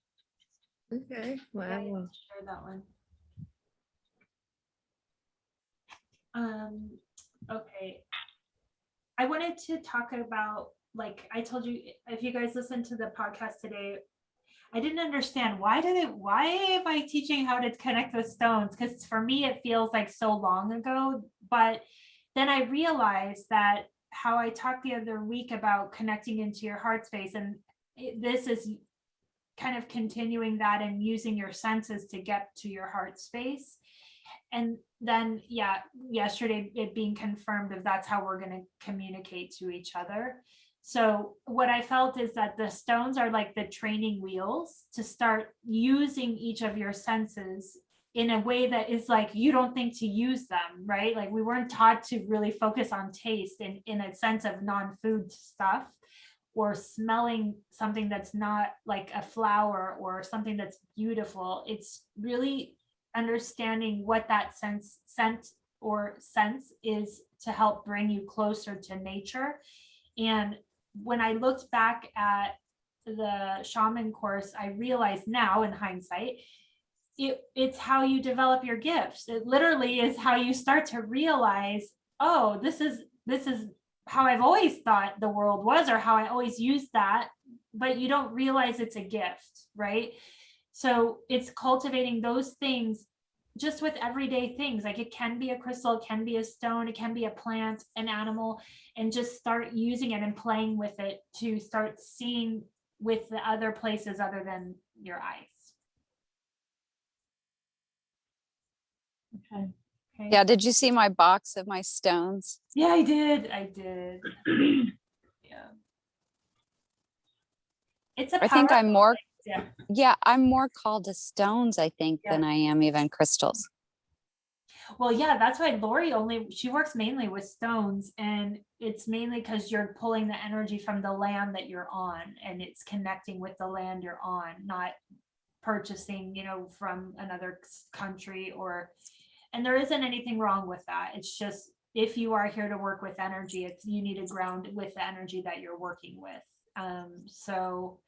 Okay. Wow. Share that one. Okay. I wanted to talk about, like I told you, if you guys listened to the podcast today, I didn't understand why am I teaching how to connect with stones? Because for me, it feels like so long ago. But then I realized that how I talked the other week about connecting into your heart space, and this is kind of continuing that and using your senses to get to your heart space. And then, yeah, yesterday it being confirmed that that's how we're going to communicate to each other. So what I felt is that the stones are like the training wheels to start using each of your senses in a way that is like, you don't think to use them, right? Like we weren't taught to really focus on taste in a sense of non-food stuff, or smelling something that's not like a flower or something that's beautiful. It's really understanding what that sense is to help bring you closer to nature. And when I looked back at the shaman course, I realized now in hindsight, it's how you develop your gifts. It literally is how you start to realize, oh, this is how I've always thought the world was, or how I always used that, but you don't realize it's a gift, right? So it's cultivating those things just with everyday things. Like it can be a crystal, it can be a stone, it can be a plant, an animal, and just start using it and playing with it to start seeing with the other places other than your eyes. Okay. Yeah, did you see my box of my stones? Yeah, I did. Yeah. It's a I think I'm more, yeah. I'm more called to stones, I think, than I am even crystals. Well, yeah, that's why Lori she works mainly with stones, and it's mainly because you're pulling the energy from the land that you're on, and it's connecting with the land you're on, not purchasing, from another country and there isn't anything wrong with that. It's just, if you are here to work with energy, you need to ground with the energy that you're working with. So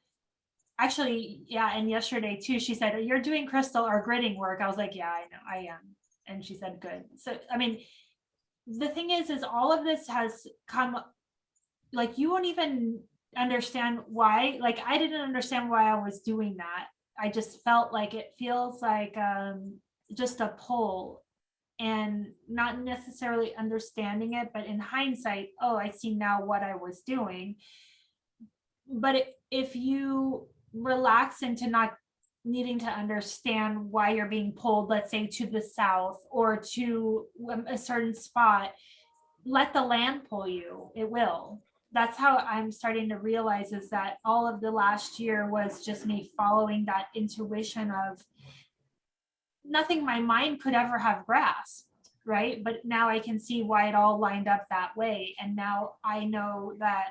actually, yeah, and yesterday too, she said, you're doing crystal or gridding work. I was like, yeah, I know, I am. And she said, good. So, I mean, the thing is all of this has come, like, you won't even understand why. Like, I didn't understand why I was doing that. I just felt like it feels like just a pull and not necessarily understanding it, but in hindsight, oh, I see now what I was doing. But if you relax into not needing to understand why you're being pulled, let's say to the south or to a certain spot, let the land pull you. It will. That's how I'm starting to realize, is that all of the last year was just me following that intuition of nothing my mind could ever have grasped, right? But now I can see why it all lined up that way. And now I know that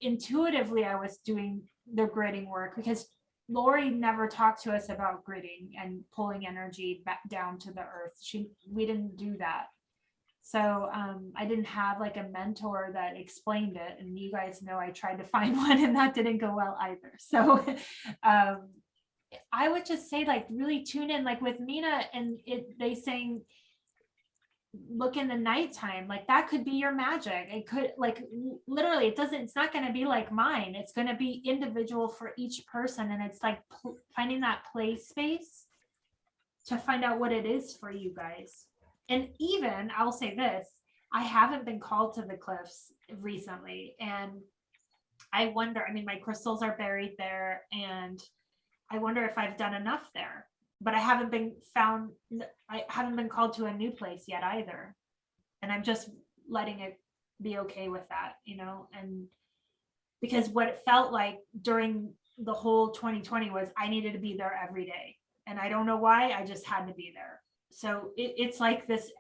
intuitively I was doing the gridding work, because Lori never talked to us about gridding and pulling energy back down to the earth. We didn't do that. So I didn't have like a mentor that explained it. And you guys know I tried to find one and that didn't go well either. So I would just say, like, really tune in, like with Mina and they saying, look in the nighttime, like that could be your magic. It could, like, literally, it's not going to be like mine. It's going to be individual for each person. And it's like finding that play space to find out what it is for you guys. And even, I'll say this, I haven't been called to the cliffs recently. And I wonder, I mean, my crystals are buried there, and I wonder if I've done enough there, but I haven't been called to a new place yet either. And I'm just letting it be okay with that, and because what it felt like during the whole 2020 was I needed to be there every day. And I don't know why, I just had to be there. So it's like this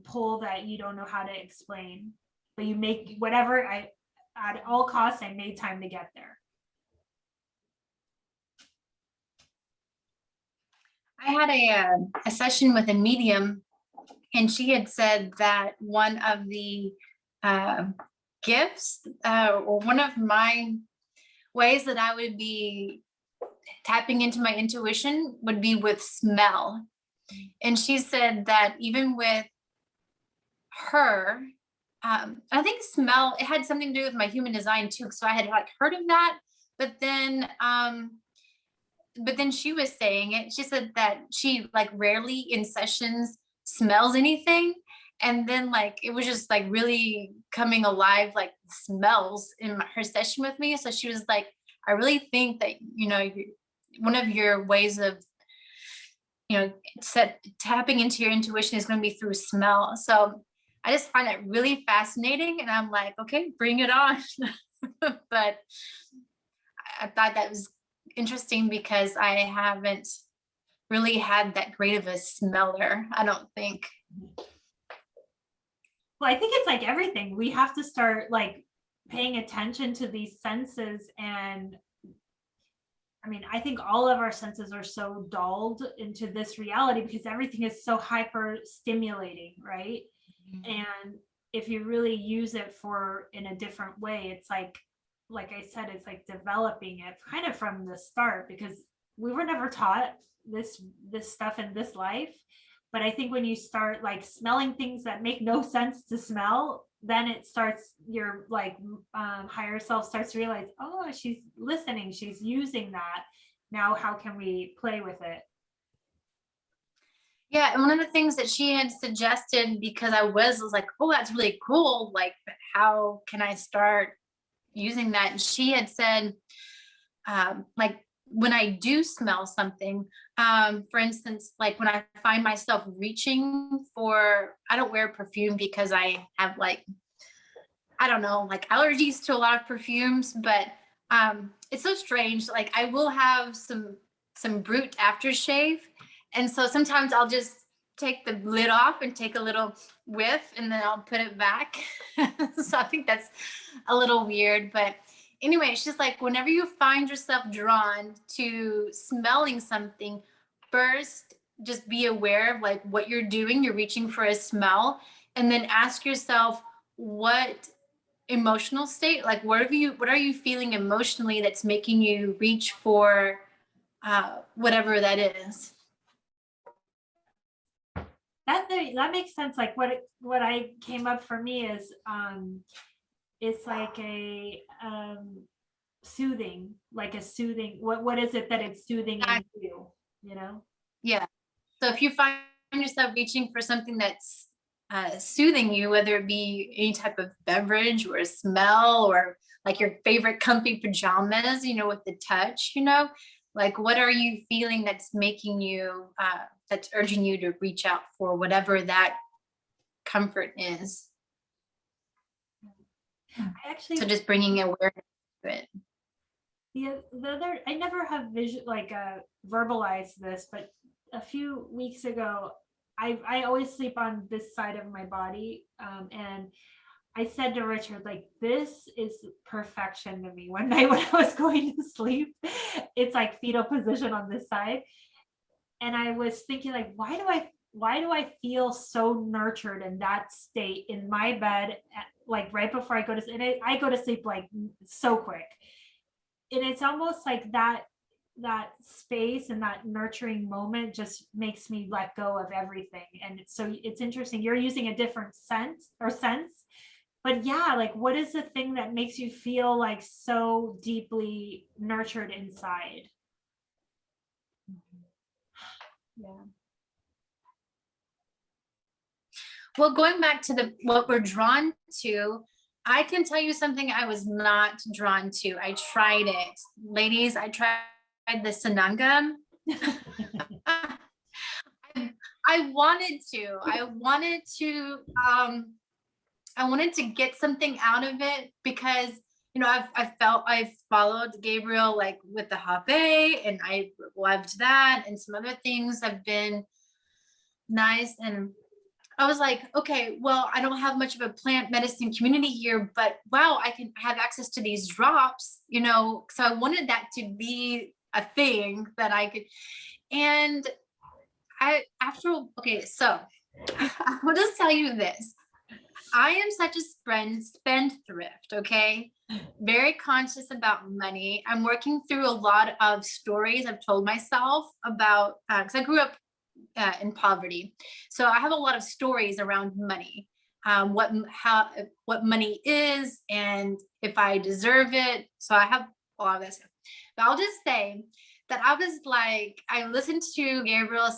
pull that you don't know how to explain, but you make whatever, at all costs, I made time to get there. I had a session with a medium, and she had said that one of the gifts, or one of my ways that I would be tapping into my intuition would be with smell. And she said that even with her, I think smell, it had something to do with my human design too. So I had like heard of that, but then she was saying it. She said that she like rarely in sessions smells anything. And then like, it was just like really coming alive, like smells in her session with me. So she was like, I really think that, one of your ways of, tapping into your intuition is going to be through smell. So I just find that really fascinating. And I'm like, okay, bring it on. But I thought that was interesting because I haven't really had that great of a smeller, I don't think. Well, I think it's like everything. We have to start like paying attention to these senses. And I mean, I think all of our senses are so dulled into this reality because everything is so hyper stimulating, right? Mm-hmm. And if you really use it in a different way, it's like I said, it's like developing it kind of from the start, because we were never taught this stuff in this life. But I think when you start like smelling things that make no sense to smell, then it starts, your like higher self starts to realize, oh, she's listening, she's using that. Now, how can we play with it? Yeah, and one of the things that she had suggested, because I was like, oh, that's really cool. Like, how can I start using that? And she had said, like, when I do smell something, for instance, like when I find myself reaching for, I don't wear perfume because I have like, I don't know, like allergies to a lot of perfumes, but it's so strange. Like I will have some Brute aftershave. And so sometimes I'll just take the lid off and take a little whiff and then I'll put it back. So I think that's a little weird, but anyway, it's just like whenever you find yourself drawn to smelling something, first just be aware of like what you're doing. You're reaching for a smell, and then ask yourself, what emotional state, like what are you feeling emotionally that's making you reach for whatever that is. That makes sense. Like what I came up for me is it's like a soothing, what is it that it's soothing into, Yeah. So if you find yourself reaching for something that's soothing you, whether it be any type of beverage or a smell or like your favorite comfy pajamas, with the touch, like what are you feeling that's making you, that's urging you to reach out for whatever that comfort is. I actually, So just bringing awareness to it. the other, I never have verbalized this, but a few weeks ago, I always sleep on this side of my body, and I said to Richard, like, this is perfection to me. One night when I was going to sleep, it's like fetal position on this side, and I was thinking, like, why do I feel so nurtured in that state in my bed, like right before I go to sleep? And I go to sleep like so quick, and it's almost like that space and that nurturing moment just makes me let go of everything. And so it's interesting, you're using a different sense, but yeah, like what is the thing that makes you feel like so deeply nurtured inside? Yeah. Well, going back to what we're drawn to, I can tell you something I was not drawn to. I tried it. Ladies, I tried the Sananga. I wanted to get something out of it because, I've followed Gabriel like with the Habe, and I loved that, and some other things have been nice. And I was like, okay, well, I don't have much of a plant medicine community here, but wow, I can have access to these drops, so I wanted that to be a thing that I could. And so I will just tell you this. I am such a spendthrift, okay? Very conscious about money. I'm working through a lot of stories I've told myself about, because I grew up in poverty. So I have a lot of stories around money, what money is, and if I deserve it. So I have a lot of that stuff. But I'll just say that I listened to Gabriel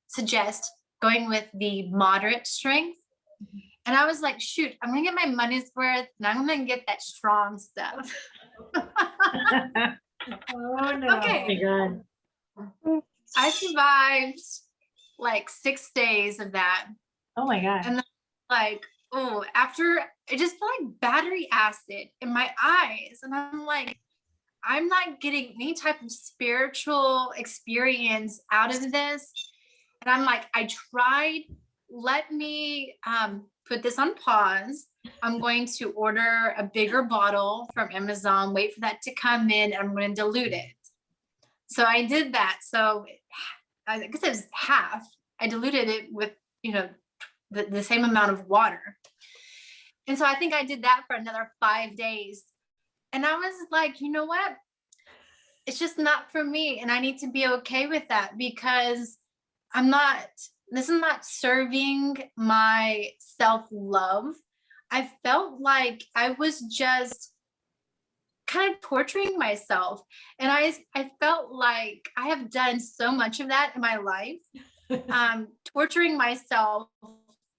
suggest going with the moderate strength. And I was like, shoot, I'm gonna get my money's worth, and I'm gonna get that strong stuff. Oh no. Okay. Oh my God. I survived like 6 days of that. Oh my God. And then after it just felt like battery acid in my eyes. And I'm like, I'm not getting any type of spiritual experience out of this. And I'm like, I tried, let me put this on pause. I'm going to order a bigger bottle from Amazon, wait for that to come in, and I'm going to dilute it. So I did that. So I guess it was half. I diluted it with, the same amount of water. And so I think I did that for another 5 days. And I was like, you know what? It's just not for me. And I need to be okay with that because this is not serving my self-love. I felt like I was just kind of torturing myself. And I felt like I have done so much of that in my life, torturing myself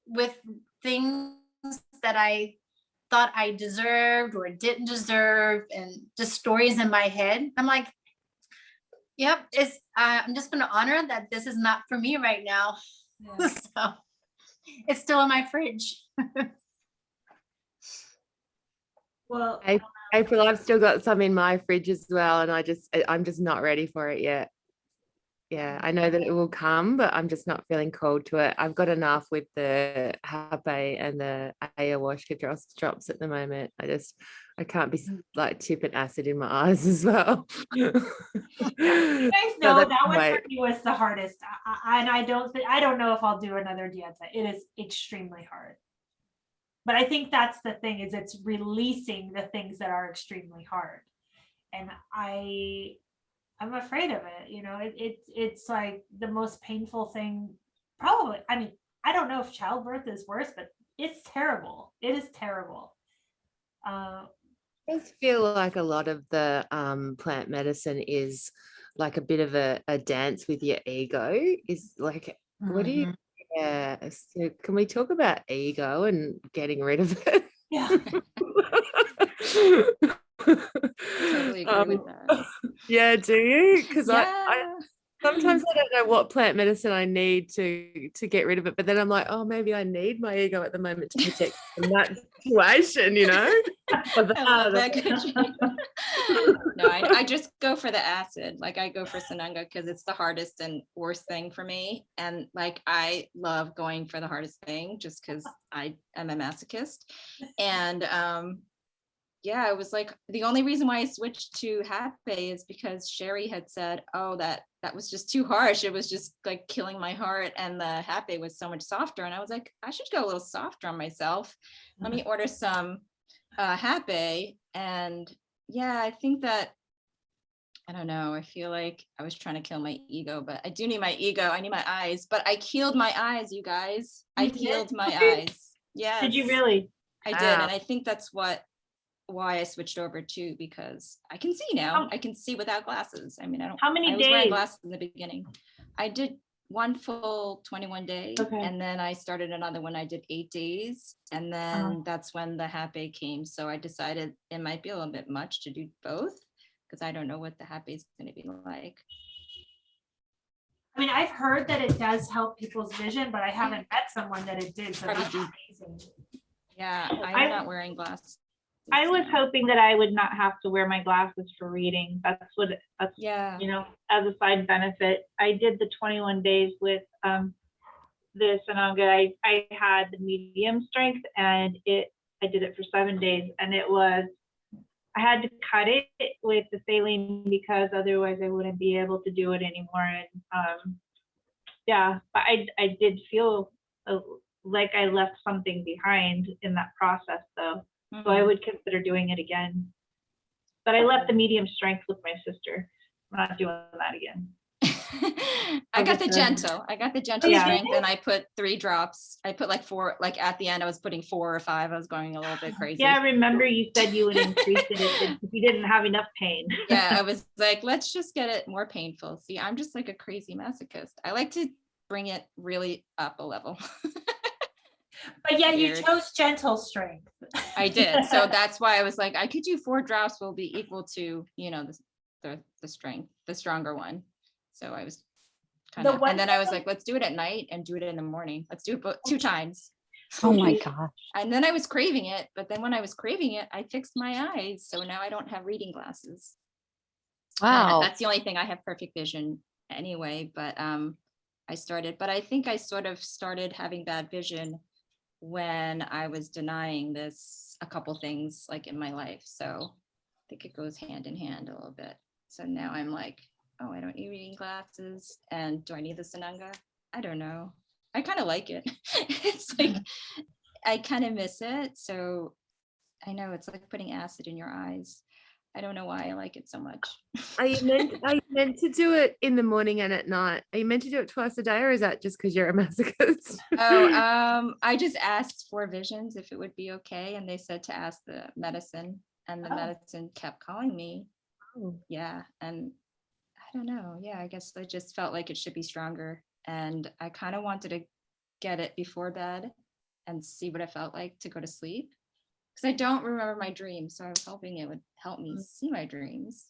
with things that I thought I deserved or didn't deserve, and just stories in my head. I'm like, yep, I'm just going to honor that this is not for me right now. Yeah. So it's still in my fridge. Well, April, I've still got some in my fridge as well, and I'm just not ready for it yet. Yeah, I know that it will come, but I'm just not feeling called to it. I've got enough with the Hape and the ayahuasca drops at the moment. I can't be like tipping acid in my eyes as well. you guys know that one for me was the hardest, and I don't know if I'll do another dieta. It is extremely hard. But I think that's the thing, is it's releasing the things that are extremely hard. And I'm afraid of it. It's like the most painful thing. Probably, I mean, I don't know if childbirth is worse, but it's terrible. It is terrible. just feel like a lot of the plant medicine is like a bit of a dance with your ego. Is like, what do you? Yeah. So can we talk about ego and getting rid of it? Yeah. Totally agree with that. Yeah, do you? Because I Yeah. sometimes I don't know what plant medicine I need to get rid of it, but then I'm like, oh, maybe I need my ego at the moment to protect from that situation, you know? I love that. No, I just go for the acid. Like I go for Sananga because it's the hardest and worst thing for me. And like I love going for the hardest thing just because I am a masochist. And yeah, it was like the only reason why I switched to Happy is because Sherry had said, oh, that was just too harsh. It was just like killing my heart. And the Happy was so much softer. And I was like, I should go a little softer on myself. Let me order some Happy. And yeah, I think that, I don't know, I feel like I was trying to kill my ego, but I do need my ego. I need my eyes, but I healed my eyes, you guys. I You did? healed my eyes. Yes. Did you really? I did. Wow. And I think that's why I switched over too, because I can see now. I can see without glasses. I mean, How many I was wearing days? glasses in the beginning. I did one full 21 days, Okay. and then I started another one. I did 8 days, and then that's when the Happy came. So I decided it might be a little bit much to do both because I don't know what the Happy is going to be like. I mean, I've heard that it does help people's vision, but I haven't met someone that it did. So Probably that's do. amazing. Yeah, I- I'm not wearing glasses. I was now. hoping that I would not have to wear my glasses for reading. That's Yeah. you know, as a side benefit. I did the 21 days with the Sananga. I had the medium strength, and I did it for 7 days, and I had to cut it with the saline because otherwise I wouldn't be able to do it anymore. And yeah, but I did feel like I left something behind in that process though. So I would consider doing it again. But I left the medium strength with my sister. I'm not doing that again. I got the gentle. I got the gentle Yeah. strength, and I put 3 drops. I put like 4. Like at the end, I was putting 4 or 5. I was going a little bit crazy. Yeah, I remember you said you would increase it if you didn't have enough pain. Yeah, I was like, let's just get it more painful. See, I'm just like a crazy masochist. I like to bring it really up a level. But yeah, you Weird. chose gentle strength. I did. So that's why I was like, I could do 4 drops will be equal to, you know, the strength, the stronger one. So I was kind The of, one and then I was thing- like, let's do it at night and do it in the morning. Let's do it 2 times. Oh my gosh. And then I was craving it, but then when I was craving it, I fixed my eyes. So now I don't have reading glasses. Wow. That's the only thing. I have perfect vision anyway, but I think I sort of started having bad vision when I was denying this a couple things like in my life. So I think it goes hand in hand a little bit. So now I'm like, oh, I don't need reading glasses. And do I need the Sananga? I don't know. I kind of like it. It's like, I kind of miss it. So I know it's like putting acid in your eyes. I don't know why I like it so much. Are you meant to do it in the morning and at night? Are you meant to do it twice a day, or is that just because you're a masochist? Oh, I just asked for visions if it would be okay, and they said to ask the medicine, and the Oh. medicine kept calling me. Oh. Yeah, and I don't know. Yeah, I guess I just felt like it should be stronger, and I kind of wanted to get it before bed and see what it felt like to go to sleep, because I don't remember my dreams, so I was hoping it would help me see my dreams,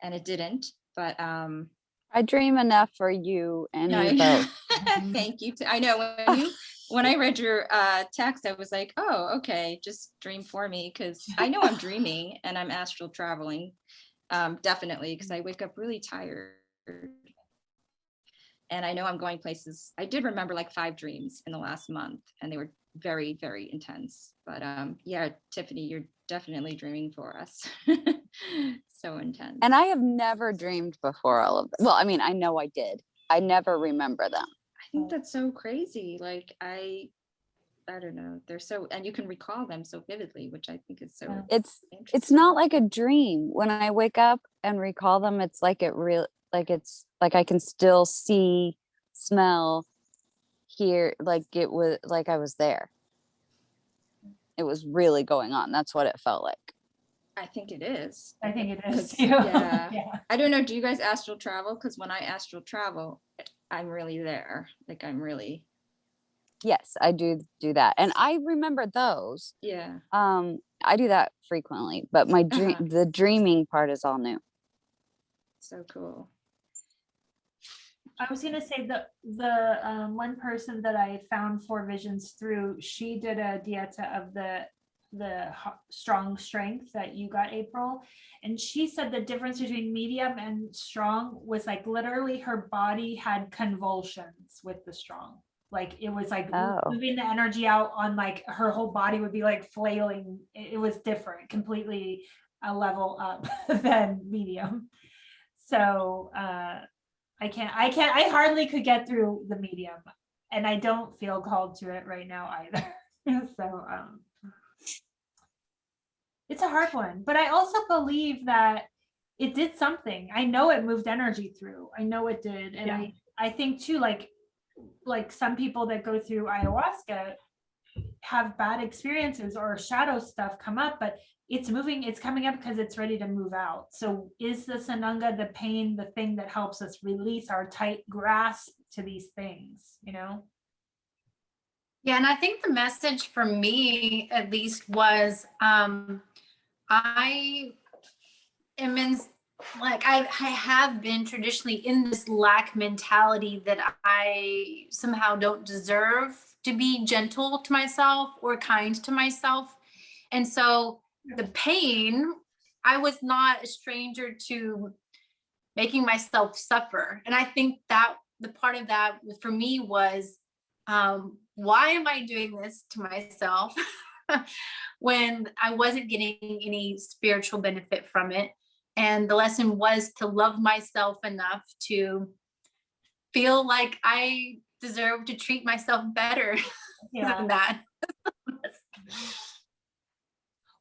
and it didn't. But I dream enough for you and no, you both. thank you. I know when I read your text, I was like, oh, okay, just dream for me, because I know I'm dreaming and I'm astral traveling, definitely, because I wake up really tired. And I know I'm going places. I did remember like 5 dreams in the last month, and they were very, very intense. But yeah, Tiffany, you're definitely dreaming for us. So intense. And I have never dreamed before all of them. Well, I mean, I know I did. I never remember them. I think that's so crazy. Like I don't know. They're so, and you can recall them so vividly, which I think is so It's interesting. not like a dream. When I wake up and recall them, it's like it's like I can still see, smell, hear, like it was like I was there. It was really going on. That's what it felt like. I think it is. I think it is 'Cause, too. yeah. Yeah. I don't know. Do you guys astral travel? Because when I astral travel, I'm really there. Like I'm really, Yes, I do that. And I remember those. yeah. I do that frequently, but my Uh-huh. the dreaming part is all new. So cool. I was gonna say the one person that I found 4 visions through, she did a dieta of the strong strength that you got, April, and she said the difference between medium and strong was like literally her body had convulsions with the strong. Like it was like Oh. moving the energy out on, like her whole body would be like flailing. It was different, completely a level up than medium. So I hardly could get through the medium, and I don't feel called to it right now either. So it's a hard one, but I also believe that it did something. I know it moved energy through. I know it did. And Yeah. I think too, like some people that go through ayahuasca have bad experiences or shadow stuff come up, but it's moving, it's coming up because it's ready to move out. So is the sananga, the pain, the thing that helps us release our tight grasp to these things, you know? Yeah, and I think the message for me, at least, was I am in, like, I have been traditionally in this lack mentality that I somehow don't deserve to be gentle to myself or kind to myself. And so the pain, I was not a stranger to making myself suffer. And I think that the part of that for me was, why am I doing this to myself when I wasn't getting any spiritual benefit from it? And the lesson was to love myself enough to feel like I deserve to treat myself better Yeah. than that.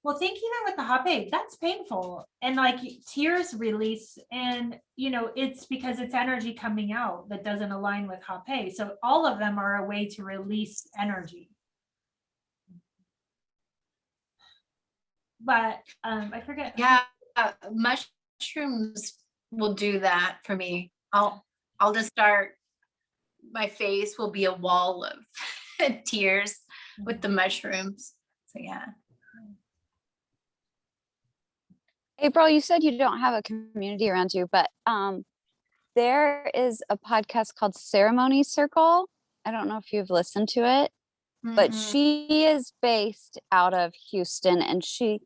Well, think even with the hot babe, that's painful. And like tears release, and you know, it's because it's energy coming out that doesn't align with hot babe. So all of them are a way to release energy. But I forget. Yeah, mushrooms will do that for me. I'll just start, my face will be a wall of tears with the mushrooms. So yeah. April, you said you don't have a community around you, but there is a podcast called Ceremony Circle. I don't know if you've listened to it, but Mhm. she is based out of Houston, and she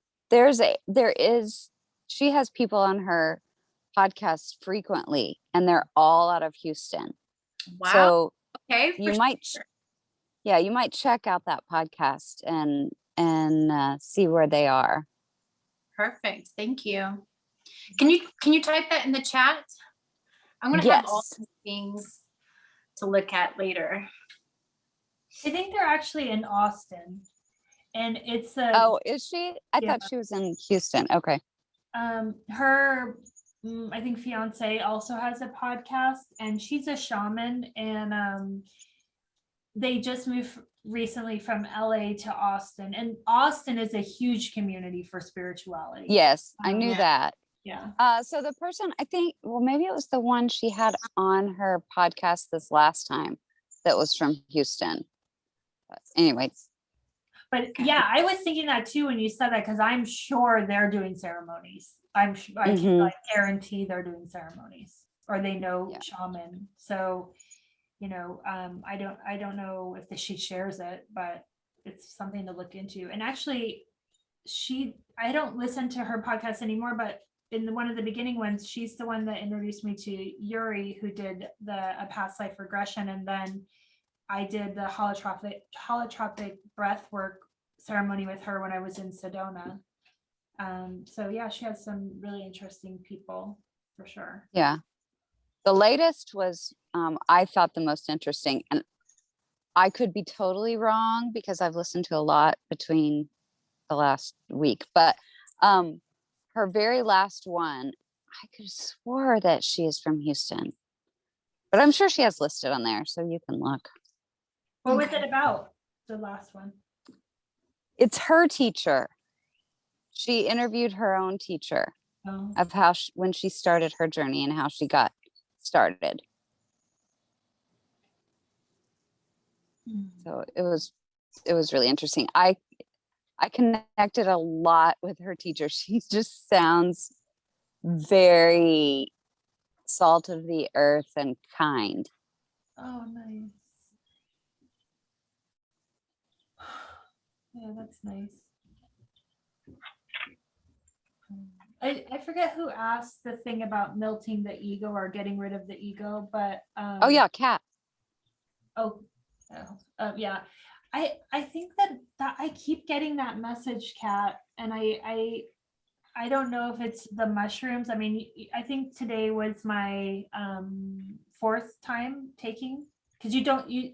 has people on her podcast frequently, and they're all out of Houston. Wow. So Okay. you for might, sure. yeah, you might check out that podcast and see where they are. Perfect. Thank you. Can you type that in the chat? I'm gonna have all Yes. these things to look at later. I think they're actually in Austin, and it's a Oh, is she? I Yeah. thought she was in Houston. Okay. her I think fiance also has a podcast, and she's a shaman, and they just moved recently from LA to Austin, and Austin is a huge community for spirituality. Yes, I knew Yeah. that. Yeah. So the person, I think, well, maybe it was the one she had on her podcast this last time that was from Houston. But anyways, But yeah, I was thinking that too when you said that, because I'm sure they're doing ceremonies. I can Mhm. like guarantee they're doing ceremonies, or they know Yeah. shaman. So, you know, I don't know if she shares it, but it's something to look into. And actually, I don't listen to her podcast anymore, but in one of the beginning ones, she's the one that introduced me to Yuri, who did a past life regression, and then I did the holotropic breath work ceremony with her when I was in Sedona. So yeah, she has some really interesting people for sure. yeah. The latest was, I thought the most interesting, and I could be totally wrong because I've listened to a lot between the last week, but her very last one, I could have swore that she is from Houston, but I'm sure she has listed on there, so you can look. What was it about, the last one? It's her teacher. She interviewed her own teacher Oh, of how when she started her journey and how she got started. hmm. So it was really interesting. I connected a lot with her teacher. She just sounds very salt of the earth and kind. Oh, nice. Yeah, that's nice. I forget who asked the thing about melting the ego or getting rid of the ego, but Oh yeah, Kat. oh, yeah. I think that I keep getting that message, Kat, and I don't know if it's the mushrooms. I mean, I think today was my fourth time taking, because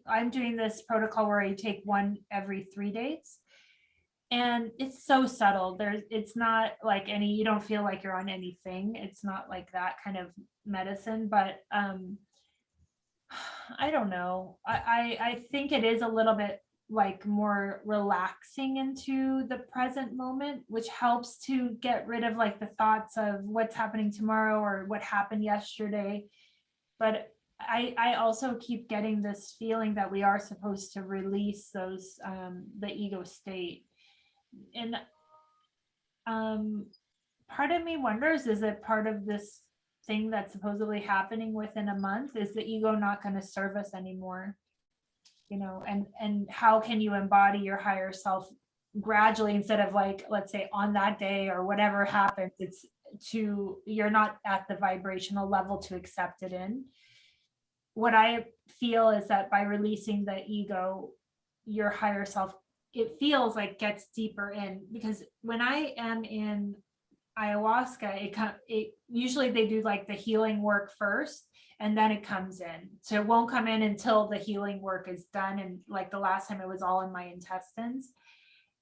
I'm doing this protocol where I take one every 3 days. And it's so subtle. It's not like you don't feel like you're on anything. It's not like that kind of medicine, but I don't know. I think it is a little bit like more relaxing into the present moment, which helps to get rid of like the thoughts of what's happening tomorrow or what happened yesterday. But I also keep getting this feeling that we are supposed to release those the ego state. And part of me wonders, is it part of this thing that's supposedly happening within a month? Is the ego not going to serve us anymore? And how can you embody your higher self gradually, instead of like, let's say on that day or whatever happens, you're not at the vibrational level to accept it in. What I feel is that by releasing the ego, your higher self, it feels like gets deeper in, because when I am in ayahuasca, it usually they do like the healing work first and then it comes in. So it won't come in until the healing work is done. And like the last time, it was all in my intestines,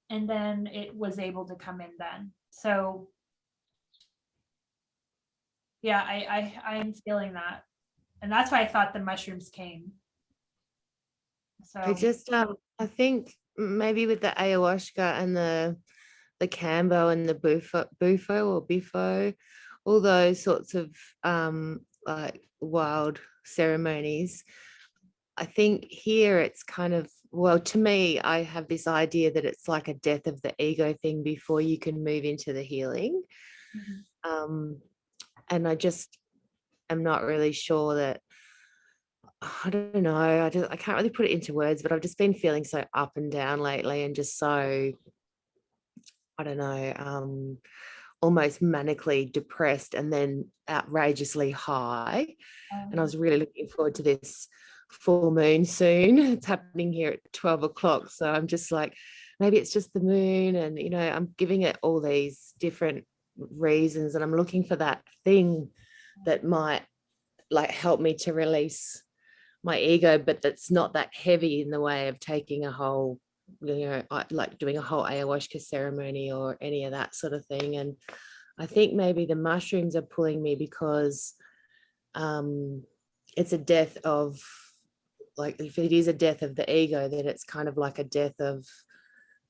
and then it was able to come in then. So yeah, I'm feeling that. And that's why I thought the mushrooms came. I So just I think maybe with the ayahuasca and the cambo and the bufo, all those sorts of like wild ceremonies. I think here it's kind of, well, to me, I have this idea that it's like a death of the ego thing before you can move into the healing. mhm. And I just am not really sure that, I don't know, I can't really put it into words, but I've just been feeling so up and down lately and just so, I don't know, almost manically depressed and then outrageously high. And I was really looking forward to this full moon soon. It's happening here at 12 o'clock. So I'm just like, maybe it's just the moon. And, I'm giving it all these different reasons. And I'm looking for that thing that might like help me to release my ego, but that's not that heavy in the way of taking a whole, like doing a whole ayahuasca ceremony or any of that sort of thing. And I think maybe the mushrooms are pulling me because it's a death of, like, if it is a death of the ego, then it's kind of like a death of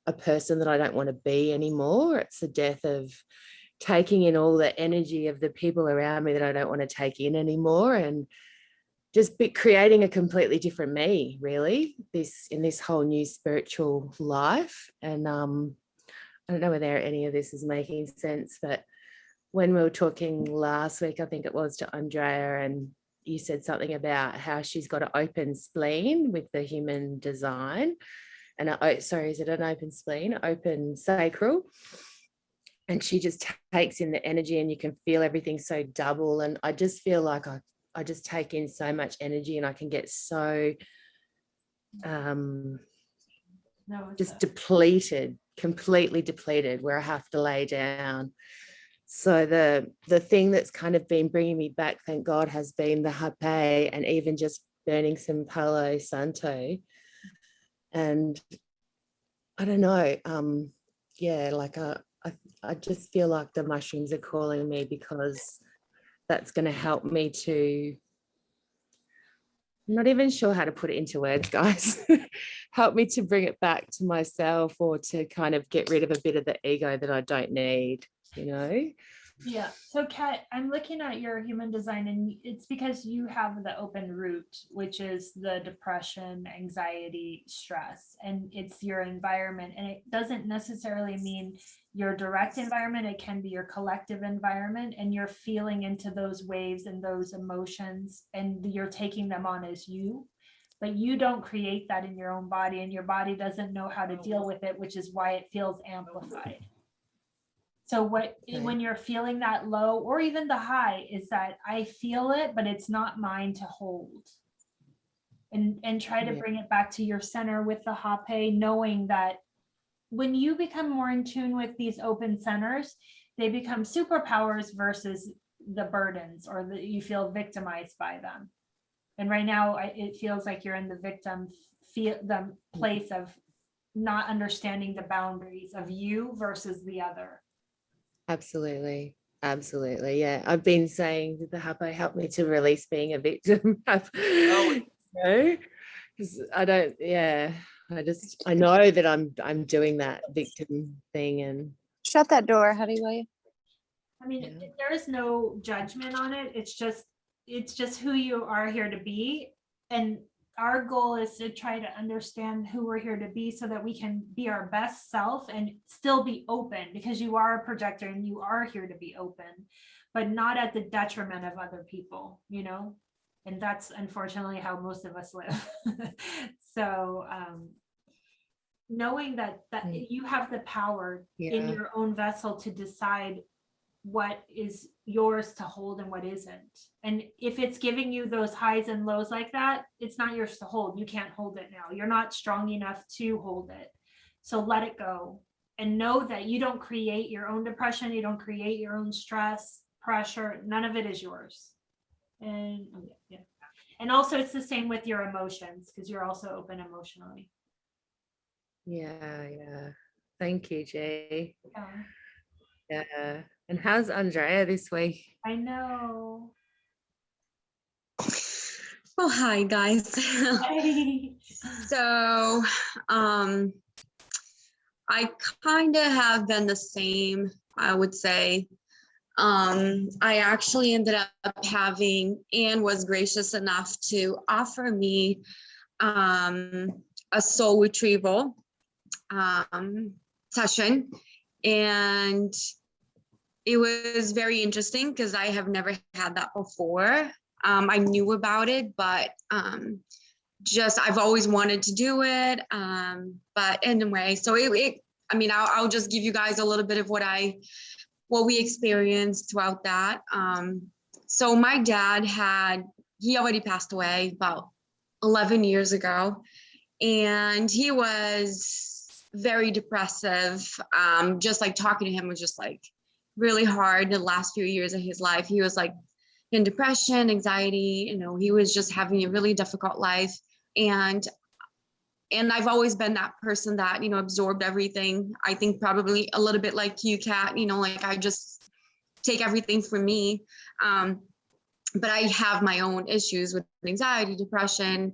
a person that I don't want to be anymore. It's a death of taking in all the energy of the people around me that I don't want to take in anymore, and just creating a completely different me, really, in this whole new spiritual life. And I don't know whether any of this is making sense, but when we were talking last week, I think it was, to Andrea, and you said something about how she's got an open spleen with the human design. And sorry, is it an open spleen? Open sacral. And she just takes in the energy and you can feel everything so double. And I just feel like I just take in so much energy and I can get so just depleted, completely depleted, where I have to lay down. So the thing that's kind of been bringing me back, thank God, has been the hape and even just burning some Palo Santo. And I don't know, yeah, like I just feel like the mushrooms are calling me, because that's going to help me to I'm not even sure how to put it into words, guys. Help me to bring it back to myself, or to kind of get rid of a bit of the ego that I don't need, you know? Yeah. So Kat, I'm looking at your human design, and it's because you have the open root, which is the depression, anxiety, stress, and it's your environment. And it doesn't necessarily mean your direct environment. It can be your collective environment, and you're feeling into those waves and those emotions, and you're taking them on as you. But you don't create that in your own body, and your body doesn't know how to deal with it, which is why it feels amplified. So when you're feeling that low or even the high, is that I feel it, but it's not mine to hold. And try to bring it back to your center with the hape, knowing that when you become more in tune with these open centers, they become superpowers versus the burdens, or that you feel victimized by them. And right now it feels like you're in the victim the place of not understanding the boundaries of you versus the other. Absolutely. Absolutely. Yeah. I've been saying that the Hapo helped me to release being a victim. Because I don't, I know that I'm doing that victim thing. And Shut that door, Hattie, will you? I mean, there is no judgment on it. It's just who you are here to be. And our goal is to try to understand who we're here to be, so that we can be our best self and still be open, because you are a projector and you are here to be open, but not at the detriment of other people, you know? And that's unfortunately how most of us live. So knowing that you have the power in your own vessel to decide what is yours to hold and what isn't. And if it's giving you those highs and lows like that, it's not yours to hold. You can't hold it now. You're not strong enough to hold it. So let it go, and know that you don't create your own depression. You don't create your own stress, pressure. None of it is yours. And and also it's the same with your emotions, because you're also open emotionally. yeah. Thank you, Jay. Yeah. Yeah. And how's Andrea this week? I know. Well, hi guys. So I kind of have been the same, I would say. I actually ended up having, Anne was gracious enough to offer me a soul retrieval session. And it was very interesting because I have never had that before. I knew about it, but I've always wanted to do it. But anyway, so I'll just give you guys a little bit of what we experienced throughout that. So my dad he already passed away about 11 years ago, and he was very depressive. Just like talking to him was just like really hard. The last few years of his life, he was like in depression, anxiety, he was just having a really difficult life. And I've always been that person that, absorbed everything. I think probably a little bit like you, Kat, like I just take everything from me. But I have my own issues with anxiety, depression.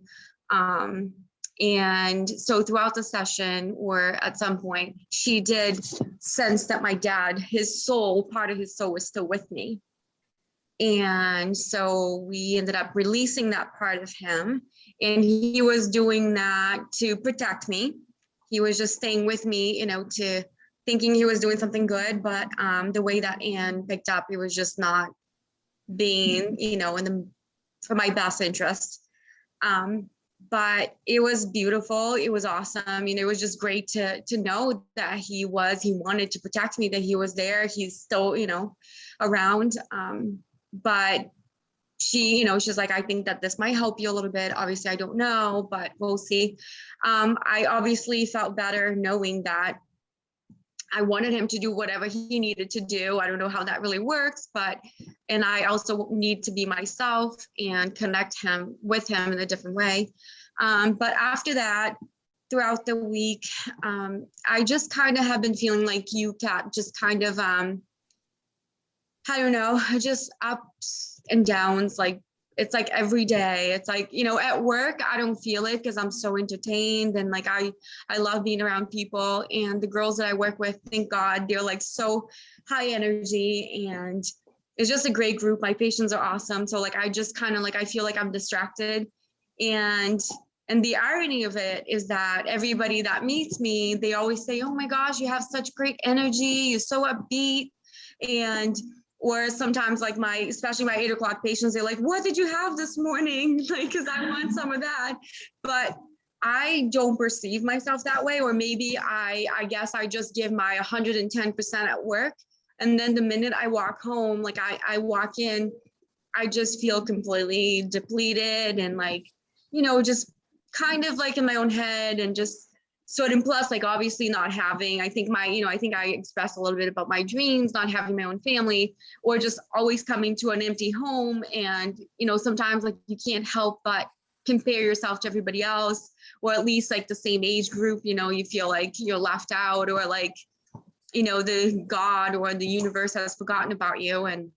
And so throughout the session, or at some point, she did sense that my dad, part of his soul was still with me. And so we ended up releasing that part of him. And he was doing that to protect me. He was just staying with me, to thinking he was doing something good. But the way that Anne picked up, it was just not being, for my best interest. But it was beautiful. It was awesome. It was just great to know that he wanted to protect me, that he was there. He's still, around. But she's like, I think that this might help you a little bit. Obviously, I don't know, but we'll see. I obviously felt better knowing that I wanted him to do whatever he needed to do. I don't know how that really works, and I also need to be myself and connect with him in a different way. But after that, throughout the week, I just kind of have been feeling like you, Kat, just kind of, I don't know, just ups and downs, like it's like every day. It's like, you know, at work, I don't feel it because I'm so entertained and like I love being around people. And the girls that I work with, thank God, they're like so high energy and it's just a great group. My patients are awesome. So like I just kind of like I feel like I'm distracted. And the irony of it is that everybody that meets me, they always say, "Oh my gosh, you have such great energy. You're so upbeat." And or sometimes like especially my 8 o'clock patients, they're like, "What did you have this morning?" Like, because I want some of that. But I don't perceive myself that way. Or maybe I guess I just give my 110% at work. And then the minute I walk home, like I walk in, I just feel completely depleted and like, you know, just kind of like in my own head and just so and plus like obviously not having, I think I think I expressed a little bit about my dreams, not having my own family or just always coming to an empty home. And, you know, sometimes like you can't help but compare yourself to everybody else, or at least like the same age group, you know, you feel like you're left out or like, you know, the God or the universe has forgotten about you. And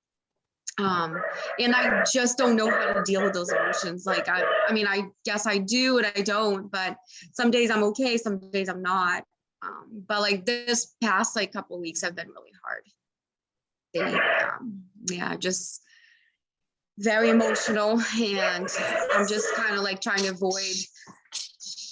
I just don't know how to deal with those emotions. Like, I mean, I guess I do and I don't, but some days I'm okay, some days I'm not. But like this past like couple of weeks have been really hard. Yeah, just very emotional. And I'm just kind of like trying to avoid,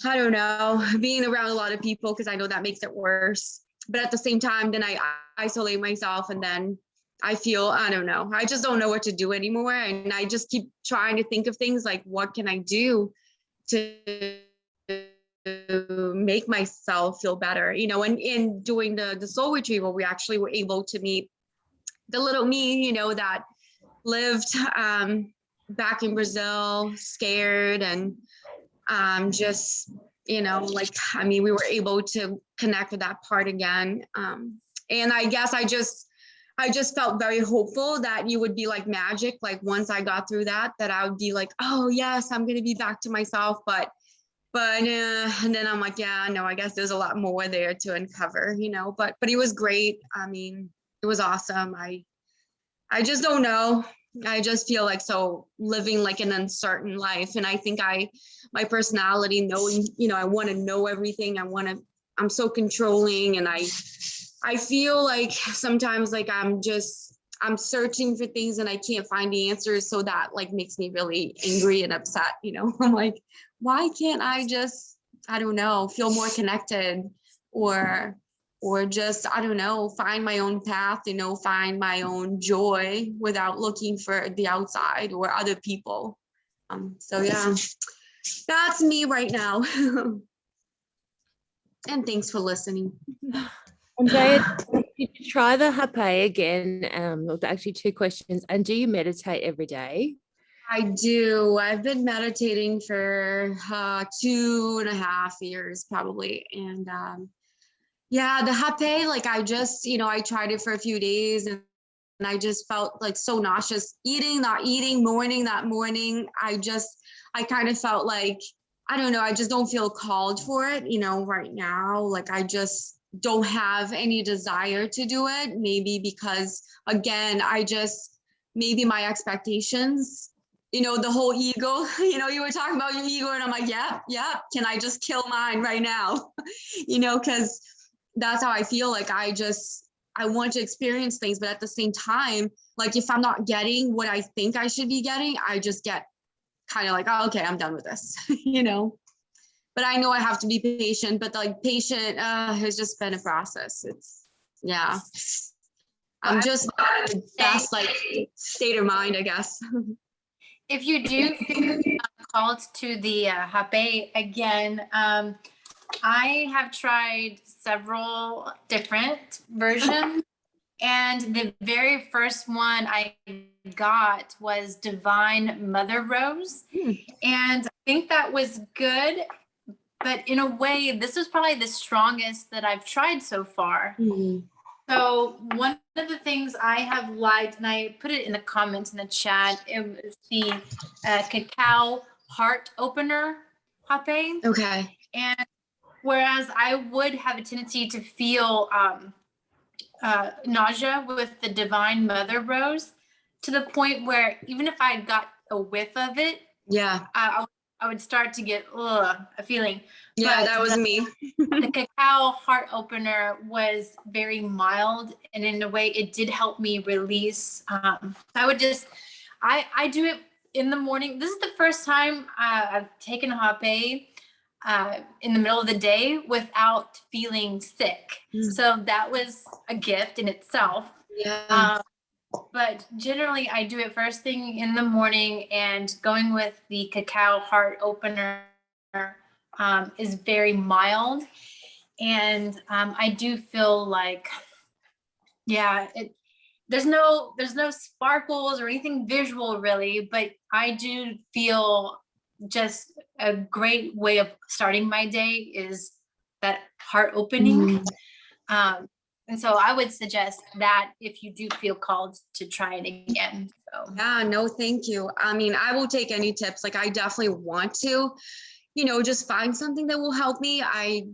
I don't know, being around a lot of people because I know that makes it worse. But at the same time, then I isolate myself and then I feel, I don't know, I just don't know what to do anymore. And I just keep trying to think of things like, what can I do to make myself feel better? You know, and in doing the soul retrieval, we actually were able to meet the little me, you know, that lived back in Brazil, scared and just, you know, like, I mean, we were able to connect with that part again. And I guess I just felt very hopeful that you would be like magic. Like once I got through that I would be like, oh yes, I'm going to be back to myself. But and then I'm like, yeah, no, I guess there's a lot more there to uncover, you know, but it was great. I mean, it was awesome. I just don't know. I just feel like so living like an uncertain life. And I think my personality knowing, you know, I want to know everything. I'm so controlling and I feel like sometimes like I'm searching for things and I can't find the answers. So that like makes me really angry and upset, you know. I'm like, why can't I just, I don't know, feel more connected or just, I don't know, find my own path, you know, find my own joy without looking for the outside or other people. So yeah, that's me right now. And thanks for listening. Andrea, did you try the hape again? Actually 2 questions. And do you meditate every day? I do. I've been meditating for 2.5 years probably. And yeah, the hape, like I just, you know, I tried it for a few days and I just felt like so nauseous, not eating, that morning. I kind of felt like, I don't know, I just don't feel called for it, you know, right now. Like I just don't have any desire to do it. Maybe because again, maybe my expectations, you know, the whole ego, you know, you were talking about your ego and I'm like, yeah. Can I just kill mine right now? You know, because that's how I feel. Like I want to experience things, but at the same time, like if I'm not getting what I think I should be getting, I just get kind of like, oh, okay, I'm done with this, you know. But I know I have to be patient, but like patient has just been a process. It's, yeah. I'm just not in the best like state of mind, I guess. If you do feel called to the hape again, I have tried several different versions, and the very first one I got was Divine Mother Rose, and I think that was good, but in a way, this was probably the strongest that I've tried so far. So one of the things I have liked, and I put it in the comments in the chat, it was the cacao heart opener hape. Okay. And whereas I would have a tendency to feel nausea with the Divine Mother Rose, to the point where even if I got a whiff of it, Yeah. I would start to get a feeling. Yeah, But that was me. the cacao heart opener was very mild, and in a way it did help me release. I do it in the morning. This is the first time I've taken a hot bath in the middle of the day without feeling sick. So that was a gift in itself. Yeah. But generally I do it first thing in the morning, and going with the cacao heart opener is very mild. And I do feel like, yeah, there's no sparkles or anything visual really, but I do feel just a great way of starting my day is that heart opening. And so I would suggest that if you do feel called to try it again. So Yeah, no, thank you. I mean, I will take any tips. Like, I definitely want to, just find something that will help me. I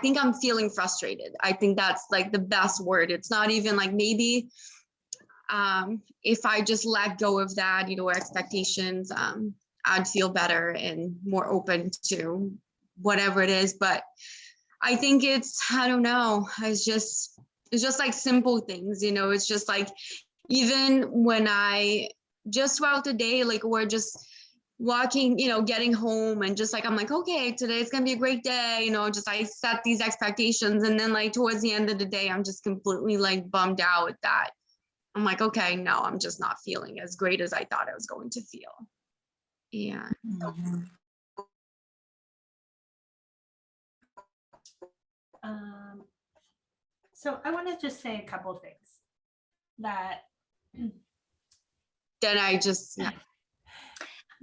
think I'm feeling frustrated. I think that's like the best word. It's not even like maybe if I just let go of that, expectations, I'd feel better and more open to whatever it is. But I think I don't know. It's just like simple things, it's just like, even when I just throughout the day, like we're just walking, getting home, and just like, I'm like, okay, today's going to be a great day. Just I set these expectations. And then like towards the end of the day, I'm just completely like bummed out that I'm like, okay, no, I'm just not feeling as great as I thought I was going to feel. Yeah. So I want to just say a couple of things that Then I just, yeah.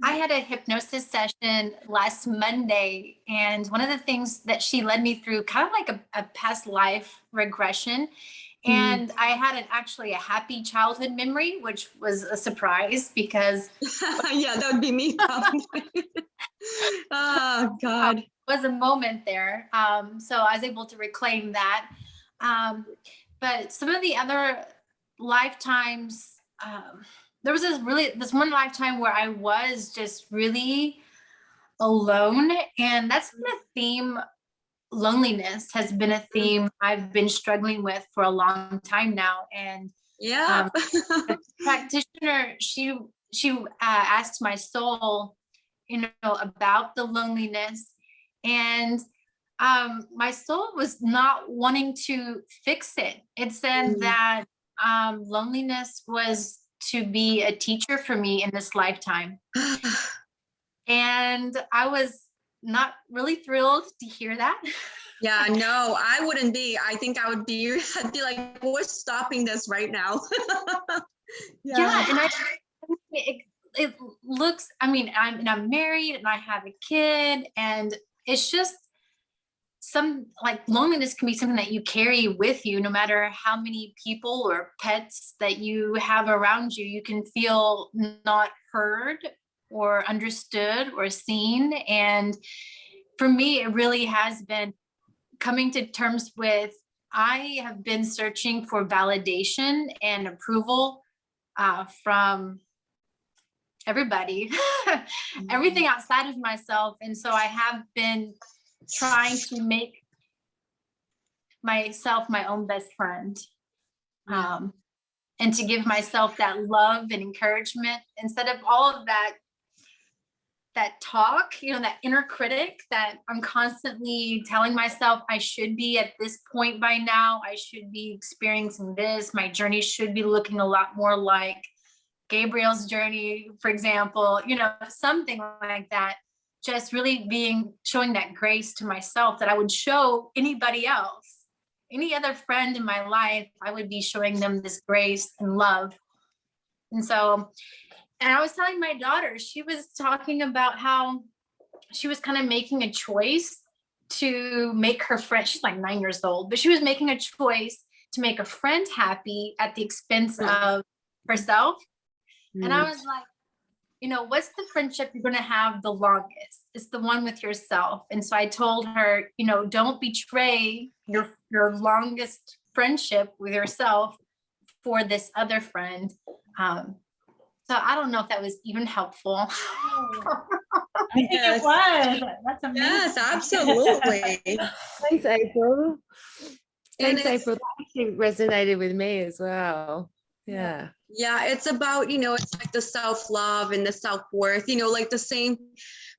I had a hypnosis session last Monday, and one of the things that she led me through, kind of like a past life regression. And I had actually a happy childhood memory, which was a surprise because yeah, that would be me probably. Oh God. Was a moment there. So I was able to reclaim that. But some of the other lifetimes, there was this one lifetime where I was just really alone. And that's been a theme. Loneliness has been a theme I've been struggling with for a long time now. And yeah, the practitioner, she asked my soul, about the loneliness. And my soul was not wanting to fix it. It said that loneliness was to be a teacher for me in this lifetime. And I was not really thrilled to hear that. Yeah, no, I wouldn't be. I think I'd be like, we're stopping this right now. Yeah, and it looks, I'm married and I have a kid, and it's just loneliness can be something that you carry with you no matter how many people or pets that you have around you. You can feel not heard or understood or seen. And for me, it really has been coming to terms with, I have been searching for validation and approval from everybody, everything outside of myself. And so I have been trying to make myself my own best friend, and to give myself that love and encouragement instead of all of that talk, that inner critic that I'm constantly telling myself I should be at this point by now. I should be experiencing this. My journey should be looking a lot more like Gabriel's journey, for example, something like that. Just really showing that grace to myself that I would show anybody else, any other friend in my life. I would be showing them this grace and love. And so, and I was telling my daughter, she was talking about how she was kind of making a choice to make her friend, she's like 9 years old, but she was making a choice to make a friend happy at the expense of herself. And I was like, what's the friendship you're going to have the longest? It's the one with yourself. And so I told her, don't betray your longest friendship with yourself for this other friend. So I don't know if that was even helpful. I think Yes. it was. That's amazing. Yes, absolutely. Thanks, April. And Thanks, it's- April. That actually resonated with me as well. Yeah. Yeah. Yeah, it's about, it's like the self-love and the self-worth, like the same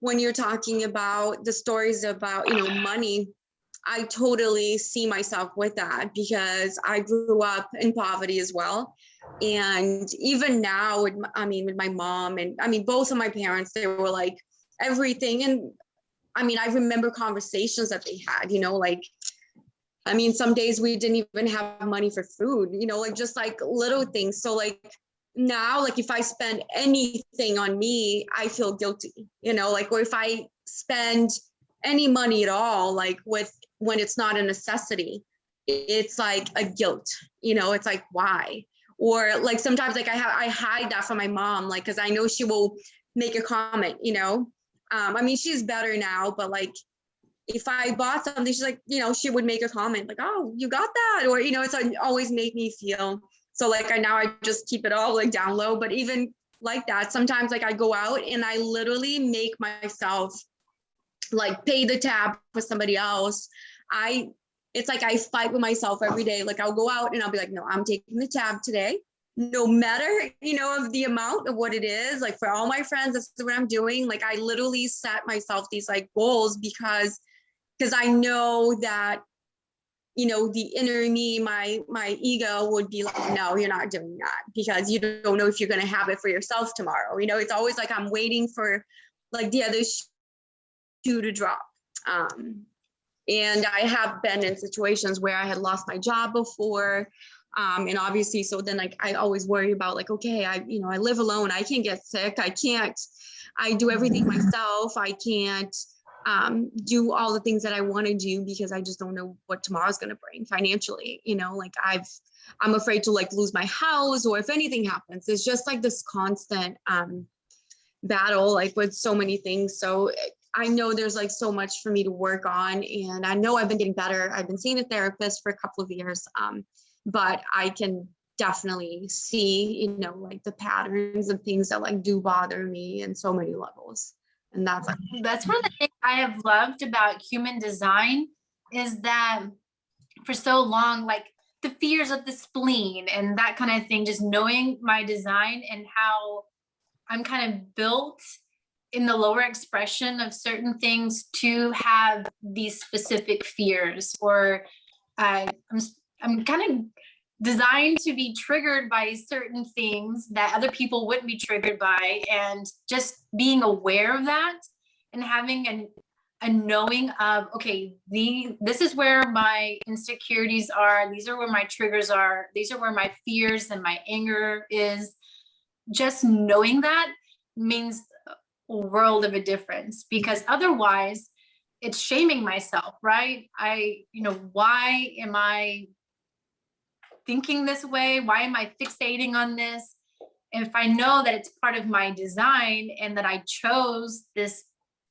when you're talking about the stories about, money. I totally see myself with that because I grew up in poverty as well. And even now, with my mom and both of my parents, they were like everything. And I remember conversations that they had, like, some days we didn't even have money for food, like just like little things. So like now, like if I spend anything on me, I feel guilty, like, or if I spend any money at all, like when it's not a necessity, it's like a guilt, it's like, why? Or like sometimes like I hide that from my mom, like, cause I know she will make a comment, she's better now, but like, if I bought something, she's like, she would make a comment like, oh, you got that. Or, it's always make me feel. So like I just keep it all like down low. But even like that, sometimes like I go out and I literally make myself like pay the tab for somebody else. It's like I fight with myself every day. Like I'll go out and I'll be like, no, I'm taking the tab today. No matter, of the amount of what it is, like for all my friends, that's what I'm doing. Like I literally set myself these like goals because I know that, the inner me, my ego would be like, no, you're not doing that because you don't know if you're going to have it for yourself tomorrow. It's always like I'm waiting for like the other shoe to drop. And I have been in situations where I had lost my job before. And obviously, so then like I always worry about like, okay, I live alone. I can't get sick. I do everything myself. I can't do all the things that I want to do because I just don't know what tomorrow's going to bring financially, like I'm afraid to like lose my house or if anything happens. It's just like this constant battle, like with so many things. So I know there's like so much for me to work on and I know I've been getting better. I've been seeing a therapist for a couple of years, but I can definitely see, like the patterns of things that like do bother me in so many levels. And that's one of the things I have loved about human design is that for so long, like the fears of the spleen and that kind of thing, just knowing my design and how I'm kind of built in the lower expression of certain things to have these specific fears, or I'm kind of designed to be triggered by certain things that other people wouldn't be triggered by, and just being aware of that and having a knowing of, okay, this is where my insecurities are, these are where my triggers are, these are where my fears and my anger is. Just knowing that means a world of a difference, because otherwise it's shaming myself, right? Why am I thinking this way? Why am I fixating on this? And if I know that it's part of my design and that I chose this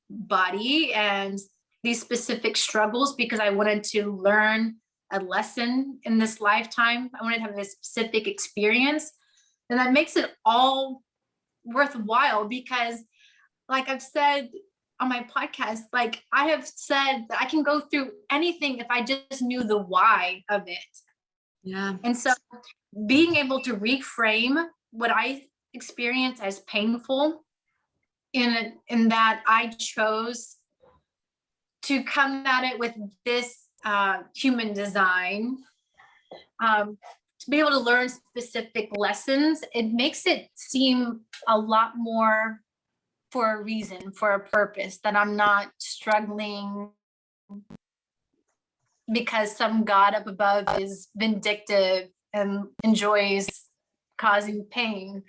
body and these specific struggles because I wanted to learn a lesson in this lifetime, I wanted to have this specific experience, then that makes it all worthwhile. Because like I've said on my podcast, like I have said that I can go through anything if I just knew the why of it. Yeah. And so being able to reframe what I experience as painful in that I chose to come at it with this human design, to be able to learn specific lessons, it makes it seem a lot more for a reason, for a purpose, that I'm not struggling because some God up above is vindictive and enjoys causing pain,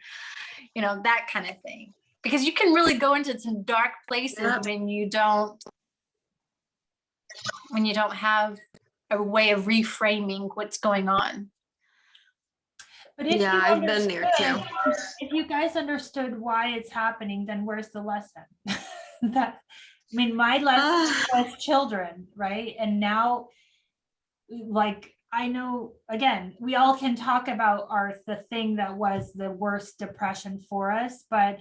that kind of thing. Because you can really go into some dark places when you don't have a way of reframing what's going on. But if Yeah, you I've been there too. If you guys understood why it's happening, then where's the lesson? My lesson was children, right? And now, like, I know, again, we all can talk about the thing that was the worst depression for us, but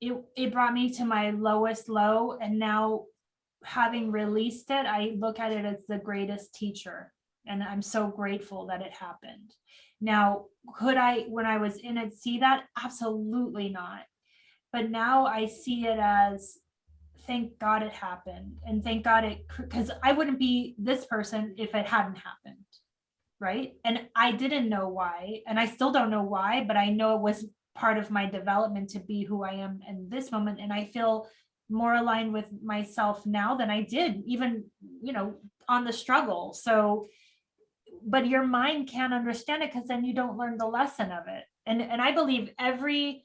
it brought me to my lowest low. And now, having released it, I look at it as the greatest teacher. And I'm so grateful that it happened. Now, could I, when I was in it, see that? Absolutely not. But now I see it as, thank God it happened. And thank God it, because I wouldn't be this person if it hadn't happened. Right. And I didn't know why. And I still don't know why, but I know it was part of my development to be who I am in this moment. And I feel more aligned with myself now than I did, even, on the struggle. So, but your mind can't understand it because then you don't learn the lesson of it. And I believe every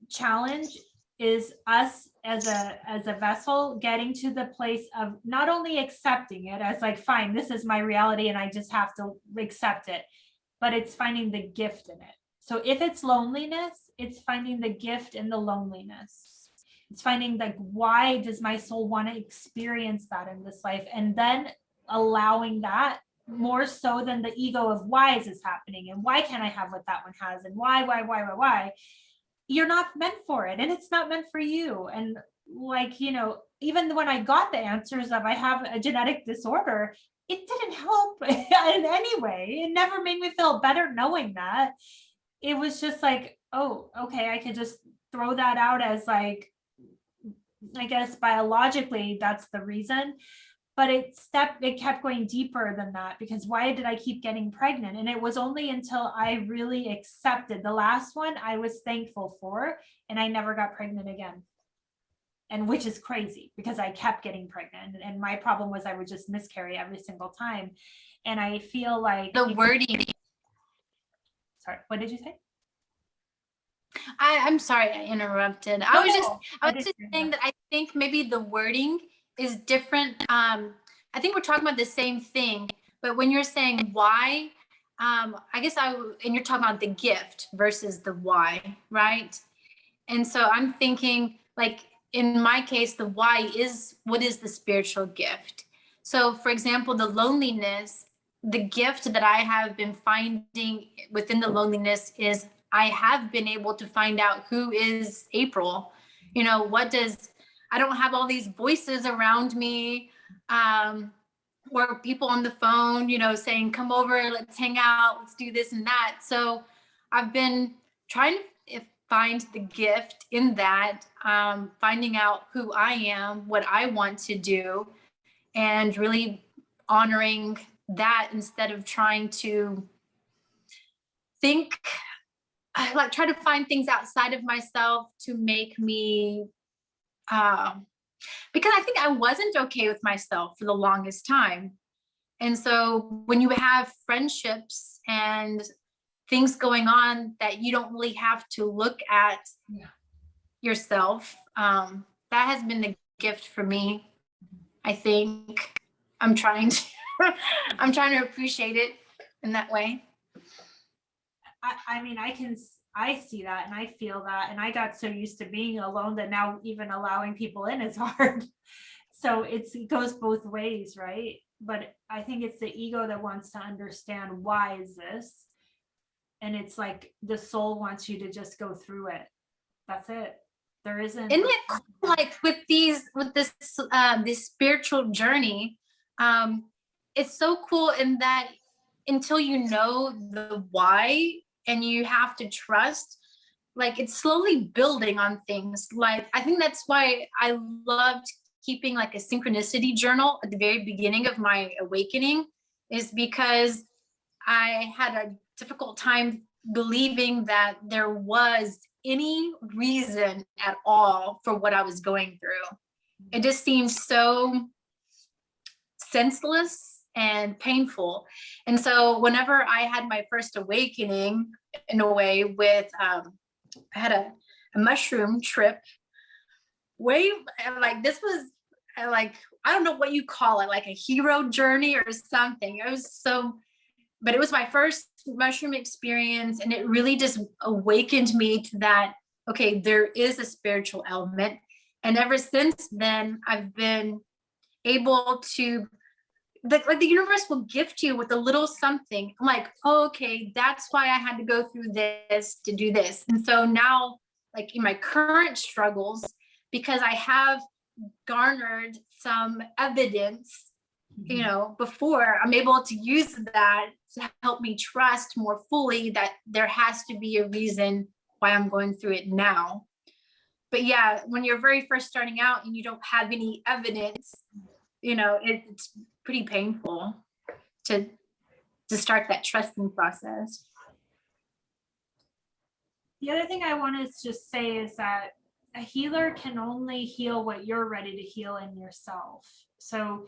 challenge is us as a vessel getting to the place of not only accepting it as like, fine, this is my reality and I just have to accept it, but it's finding the gift in it. So if it's loneliness, it's finding the gift in the loneliness. It's finding like, why does my soul want to experience that in this life? And then allowing that more so than the ego of why is this happening? And why can't I have what that one has? And why? You're not meant for it. And it's not meant for you. And like, even when I got the answers of I have a genetic disorder, it didn't help in any way. It never made me feel better knowing that. It was just like, oh, okay, I could just throw that out as like, I guess biologically that's the reason. But it kept going deeper than that, because why did I keep getting pregnant? And it was only until I really accepted the last one I was thankful for, and I never got pregnant again. And which is crazy because I kept getting pregnant. And my problem was I would just miscarry every single time. And I feel like The wording. Sorry, what did you say? I'm sorry I interrupted. I was just saying that I think maybe the wording is different. I think we're talking about the same thing, but when you're saying why, and you're talking about the gift versus the why, right? And so I'm thinking, like, in my case, the why is, what is the spiritual gift? So for example, the loneliness, the gift that I have been finding within the loneliness is I have been able to find out who is April. I don't have all these voices around me, or people on the phone, saying, come over, let's hang out, let's do this and that. So I've been trying to find the gift in that, finding out who I am, what I want to do, and really honoring that instead of trying to try to find things outside of myself to make me, because I think I wasn't okay with myself for the longest time. And so when you have friendships and things going on that you don't really have to look at yourself, that has been the gift for me. I think I'm trying to appreciate it in that way. I see that and I feel that, and I got so used to being alone that now even allowing people in is hard. So it goes both ways, right? But I think it's the ego that wants to understand why is this, and it's like the soul wants you to just go through it. That's it. There isn't. Isn't it cool, like with this spiritual journey? It's so cool in that until you know the why, and you have to trust, like it's slowly building on things. Like I think that's why I loved keeping like a synchronicity journal at the very beginning of my awakening, is because I had a difficult time believing that there was any reason at all for what I was going through. It just seemed so senseless and painful. And so whenever I had my first awakening, in a way, with I had a mushroom trip, this was like, I don't know what you call it, like a hero journey or something. But it was my first mushroom experience, and it really just awakened me to that, okay, there is a spiritual element. And ever since then, I've been able to like the universe will gift you with a little something. I'm like, oh, okay, that's why I had to go through this to do this. And so now, like in my current struggles, because I have garnered some evidence, you know, before, I'm able to use that to help me trust more fully that there has to be a reason why I'm going through it now. But yeah, when you're very first starting out and you don't have any evidence, you know, it's pretty painful to start that trusting process. The other thing I want to just say is that a healer can only heal what you're ready to heal in yourself. So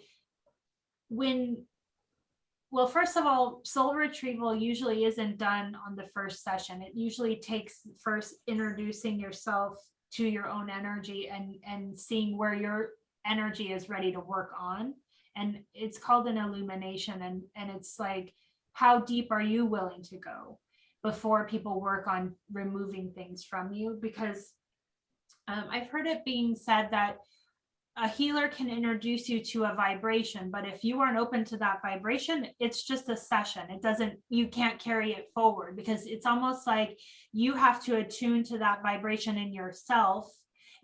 well, first of all, soul retrieval usually isn't done on the first session. It usually takes first introducing yourself to your own energy and seeing where your energy is ready to work on. And it's called an illumination. And it's like, how deep are you willing to go before people work on removing things from you? Because I've heard it being said that a healer can introduce you to a vibration, but if you aren't open to that vibration, it's just a session. You can't carry it forward, because it's almost like you have to attune to that vibration in yourself,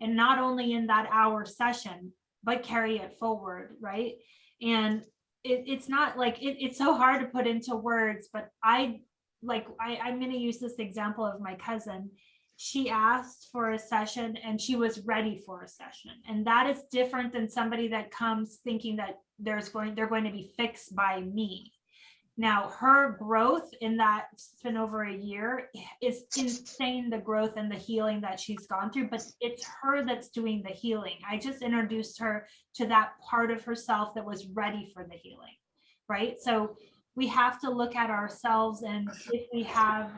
and not only in that hour session, but carry it forward, right? And it's not like, it's so hard to put into words, but I'm going to use this example of my cousin. She asked for a session and she was ready for a session. And that is different than somebody that comes thinking that they're going to be fixed by me. Now, her growth in that, it's been over a year, is insane, the growth and the healing that she's gone through, but it's her that's doing the healing. I just introduced her to that part of herself that was ready for the healing, right? So we have to look at ourselves, and if we have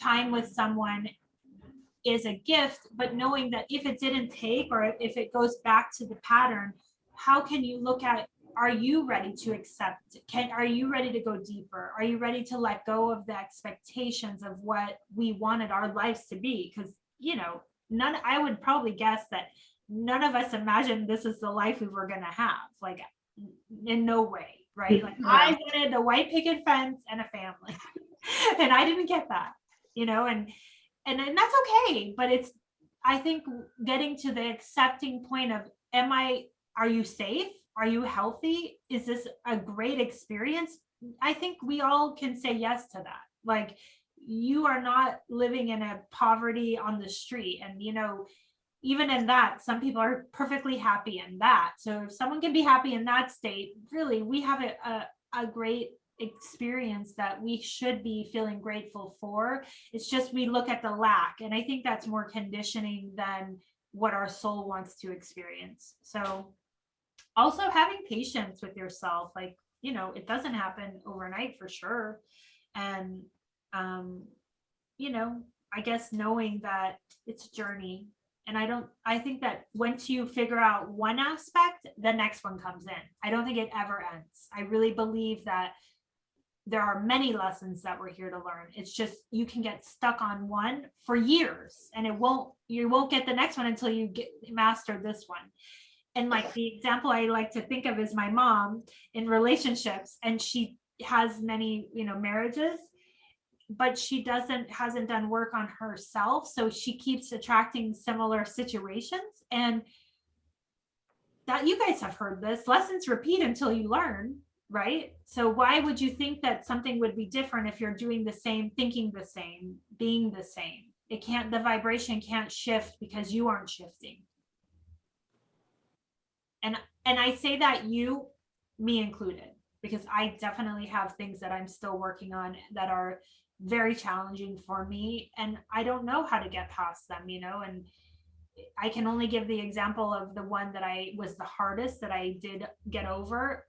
time with someone is a gift, but knowing that if it didn't take, or if it goes back to the pattern, how can you look at, are you ready to accept? Are you ready to go deeper? Are you ready to let go of the expectations of what we wanted our lives to be? Because, you know, I would probably guess that none of us imagined this is the life we were going to have, like in no way, right? Like I wanted a white picket fence and a family and I didn't get that. You know, and that's okay, but I think getting to the accepting point of, are you safe? Are you healthy? Is this a great experience? I think we all can say yes to that. Like, you are not living in a poverty on the street. And, you know, even in that, some people are perfectly happy in that. So if someone can be happy in that state, really, we have a great experience that we should be feeling grateful for. It's just we look at the lack, and I think that's more conditioning than what our soul wants to experience. So also having patience with yourself, like, you know, it doesn't happen overnight for sure. And you know, I guess knowing that it's a journey. And I think that once you figure out one aspect, the next one comes in. I don't think it ever ends. I really believe that there are many lessons that we're here to learn. It's just, you can get stuck on one for years, and you won't get the next one until you master this one. And like the example I like to think of is my mom in relationships, and she has many, you know, marriages, but she hasn't done work on herself. So she keeps attracting similar situations. And that, you guys have heard this, lessons repeat until you learn. Right? So why would you think that something would be different if you're doing the same, thinking the same, being the same? The vibration can't shift because you aren't shifting. And I say that, me included, because I definitely have things that I'm still working on that are very challenging for me, and I don't know how to get past them, you know. And I can only give the example of the one that was the hardest that I did get over.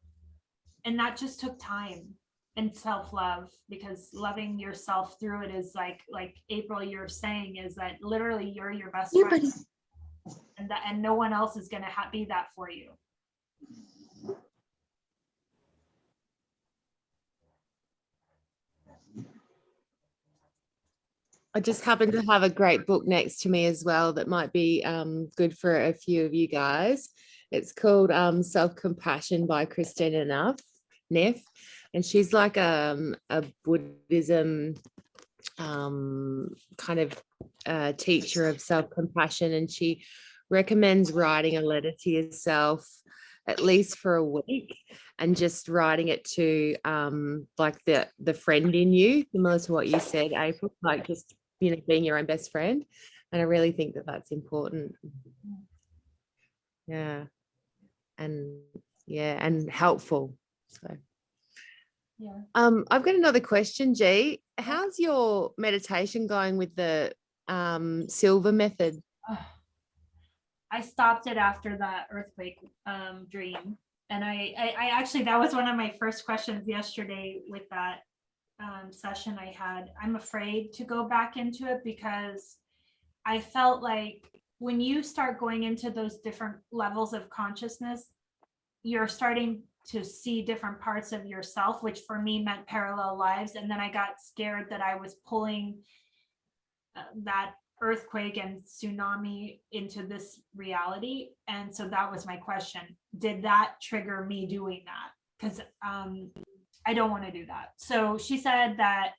And that just took time and self-love, because loving yourself through it is like April, you're saying, is that literally you're your best friend, and no one else is going to be that for you. I just happen to have a great book next to me as well that might be good for a few of you guys. It's called Self-Compassion by Christina Neff. And she's like a Buddhism kind of teacher of self-compassion, and she recommends writing a letter to yourself at least for a week, and just writing it to like the friend in you, similar to what you said, April, like just, you know, being your own best friend. And I really think that that's important. Yeah. And helpful. So Yeah. I've got another question, G. How's your meditation going with the silver method? I stopped it after that earthquake dream. And I actually, that was one of my first questions yesterday with that session I had. I'm afraid to go back into it because I felt like when you start going into those different levels of consciousness, you're starting to see different parts of yourself, which for me meant parallel lives. And then I got scared that I was pulling that earthquake and tsunami into this reality. And so that was my question. Did that trigger me doing that? Because I don't want to do that. So she said that,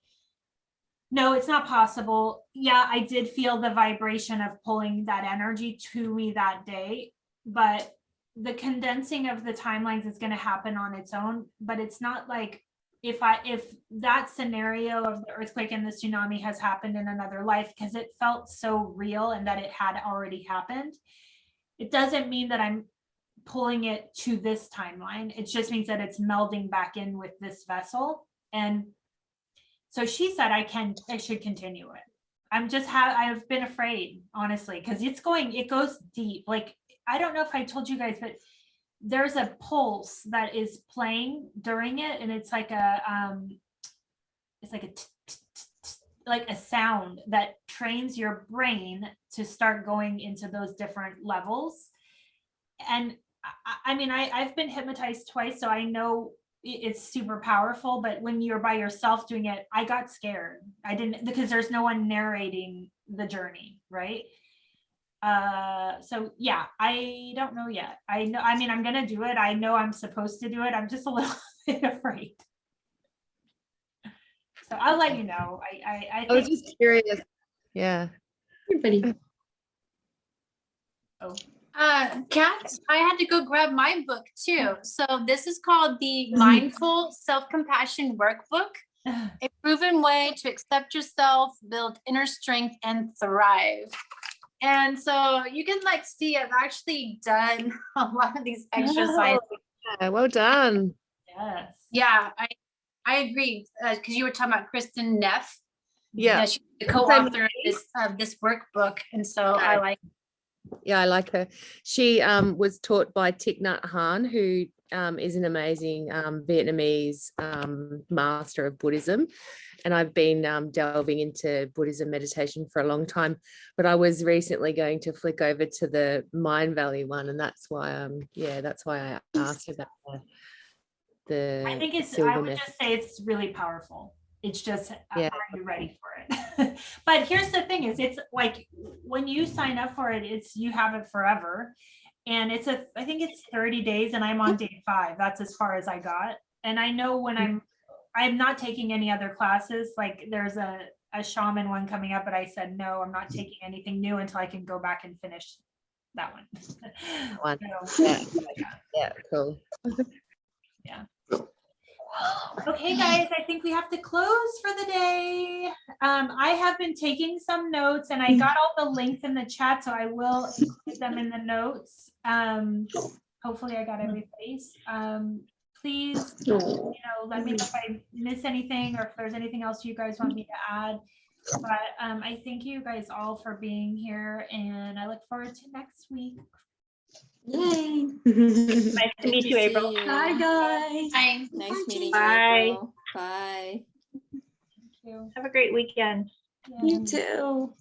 no, it's not possible. Yeah, I did feel the vibration of pulling that energy to me that day, but the condensing of the timelines is going to happen on its own. But it's not like if that scenario of the earthquake and the tsunami has happened in another life, because it felt so real and that it had already happened, it doesn't mean that I'm pulling it to this timeline. It just means that it's melding back in with this vessel. And so she said I should continue it. I've been afraid, honestly, because it goes deep. Like, I don't know if I told you guys, but there's a pulse that is playing during it, and it's like like a sound that trains your brain to start going into those different levels. And I mean, I've been hypnotized twice, so I know it's super powerful, but when you're by yourself doing it, I got scared. I didn't, because there's no one narrating the journey, right? So yeah, I don't know yet. I mean, I'm gonna do it. I know I'm supposed to do it. I'm just a little bit afraid. So I'll let you know. I was just curious. Yeah. Everybody. Oh. Kat, I had to go grab my book too. So this is called the Mindful Self-Compassion Workbook, a proven way to accept yourself, build inner strength, and thrive. And so you can like see I've actually done a lot of these exercises. Yeah, well done. Yes. Yeah, I agree. Because you were talking about Kristen Neff. Yeah. She's the co-author of this workbook. And so I like. Yeah, I like her. She was taught by Thich Nhat Hanh, who is an amazing Vietnamese master of Buddhism. And I've been delving into Buddhism meditation for a long time. But I was recently going to flick over to the Mind Valley one, and that's why I asked about the I think silver method. just say it's really powerful. It's just, Yeah. are you ready for it? But here's the thing is, it's like when you sign up for it, you have it forever. And I think it's 30 days and I'm on day 5. That's as far as I got. And I know when I'm not taking any other classes, like there's a shaman one coming up, but I said, no, I'm not taking anything new until I can go back and finish that one. So, yeah, cool. Yeah. Okay, guys, I think we have to close for the day. I have been taking some notes and I got all the links in the chat, so I will include them in the notes. Hopefully I got everybody's. Please, let me know if I miss anything or if there's anything else you guys want me to add. But I thank you guys all for being here, and I look forward to next week. Yay. Nice to meet you, April. Bye, guys. Bye. Nice Bye, meeting you, Bye. April. Bye. Thank you. Have a great weekend. Yeah. You too.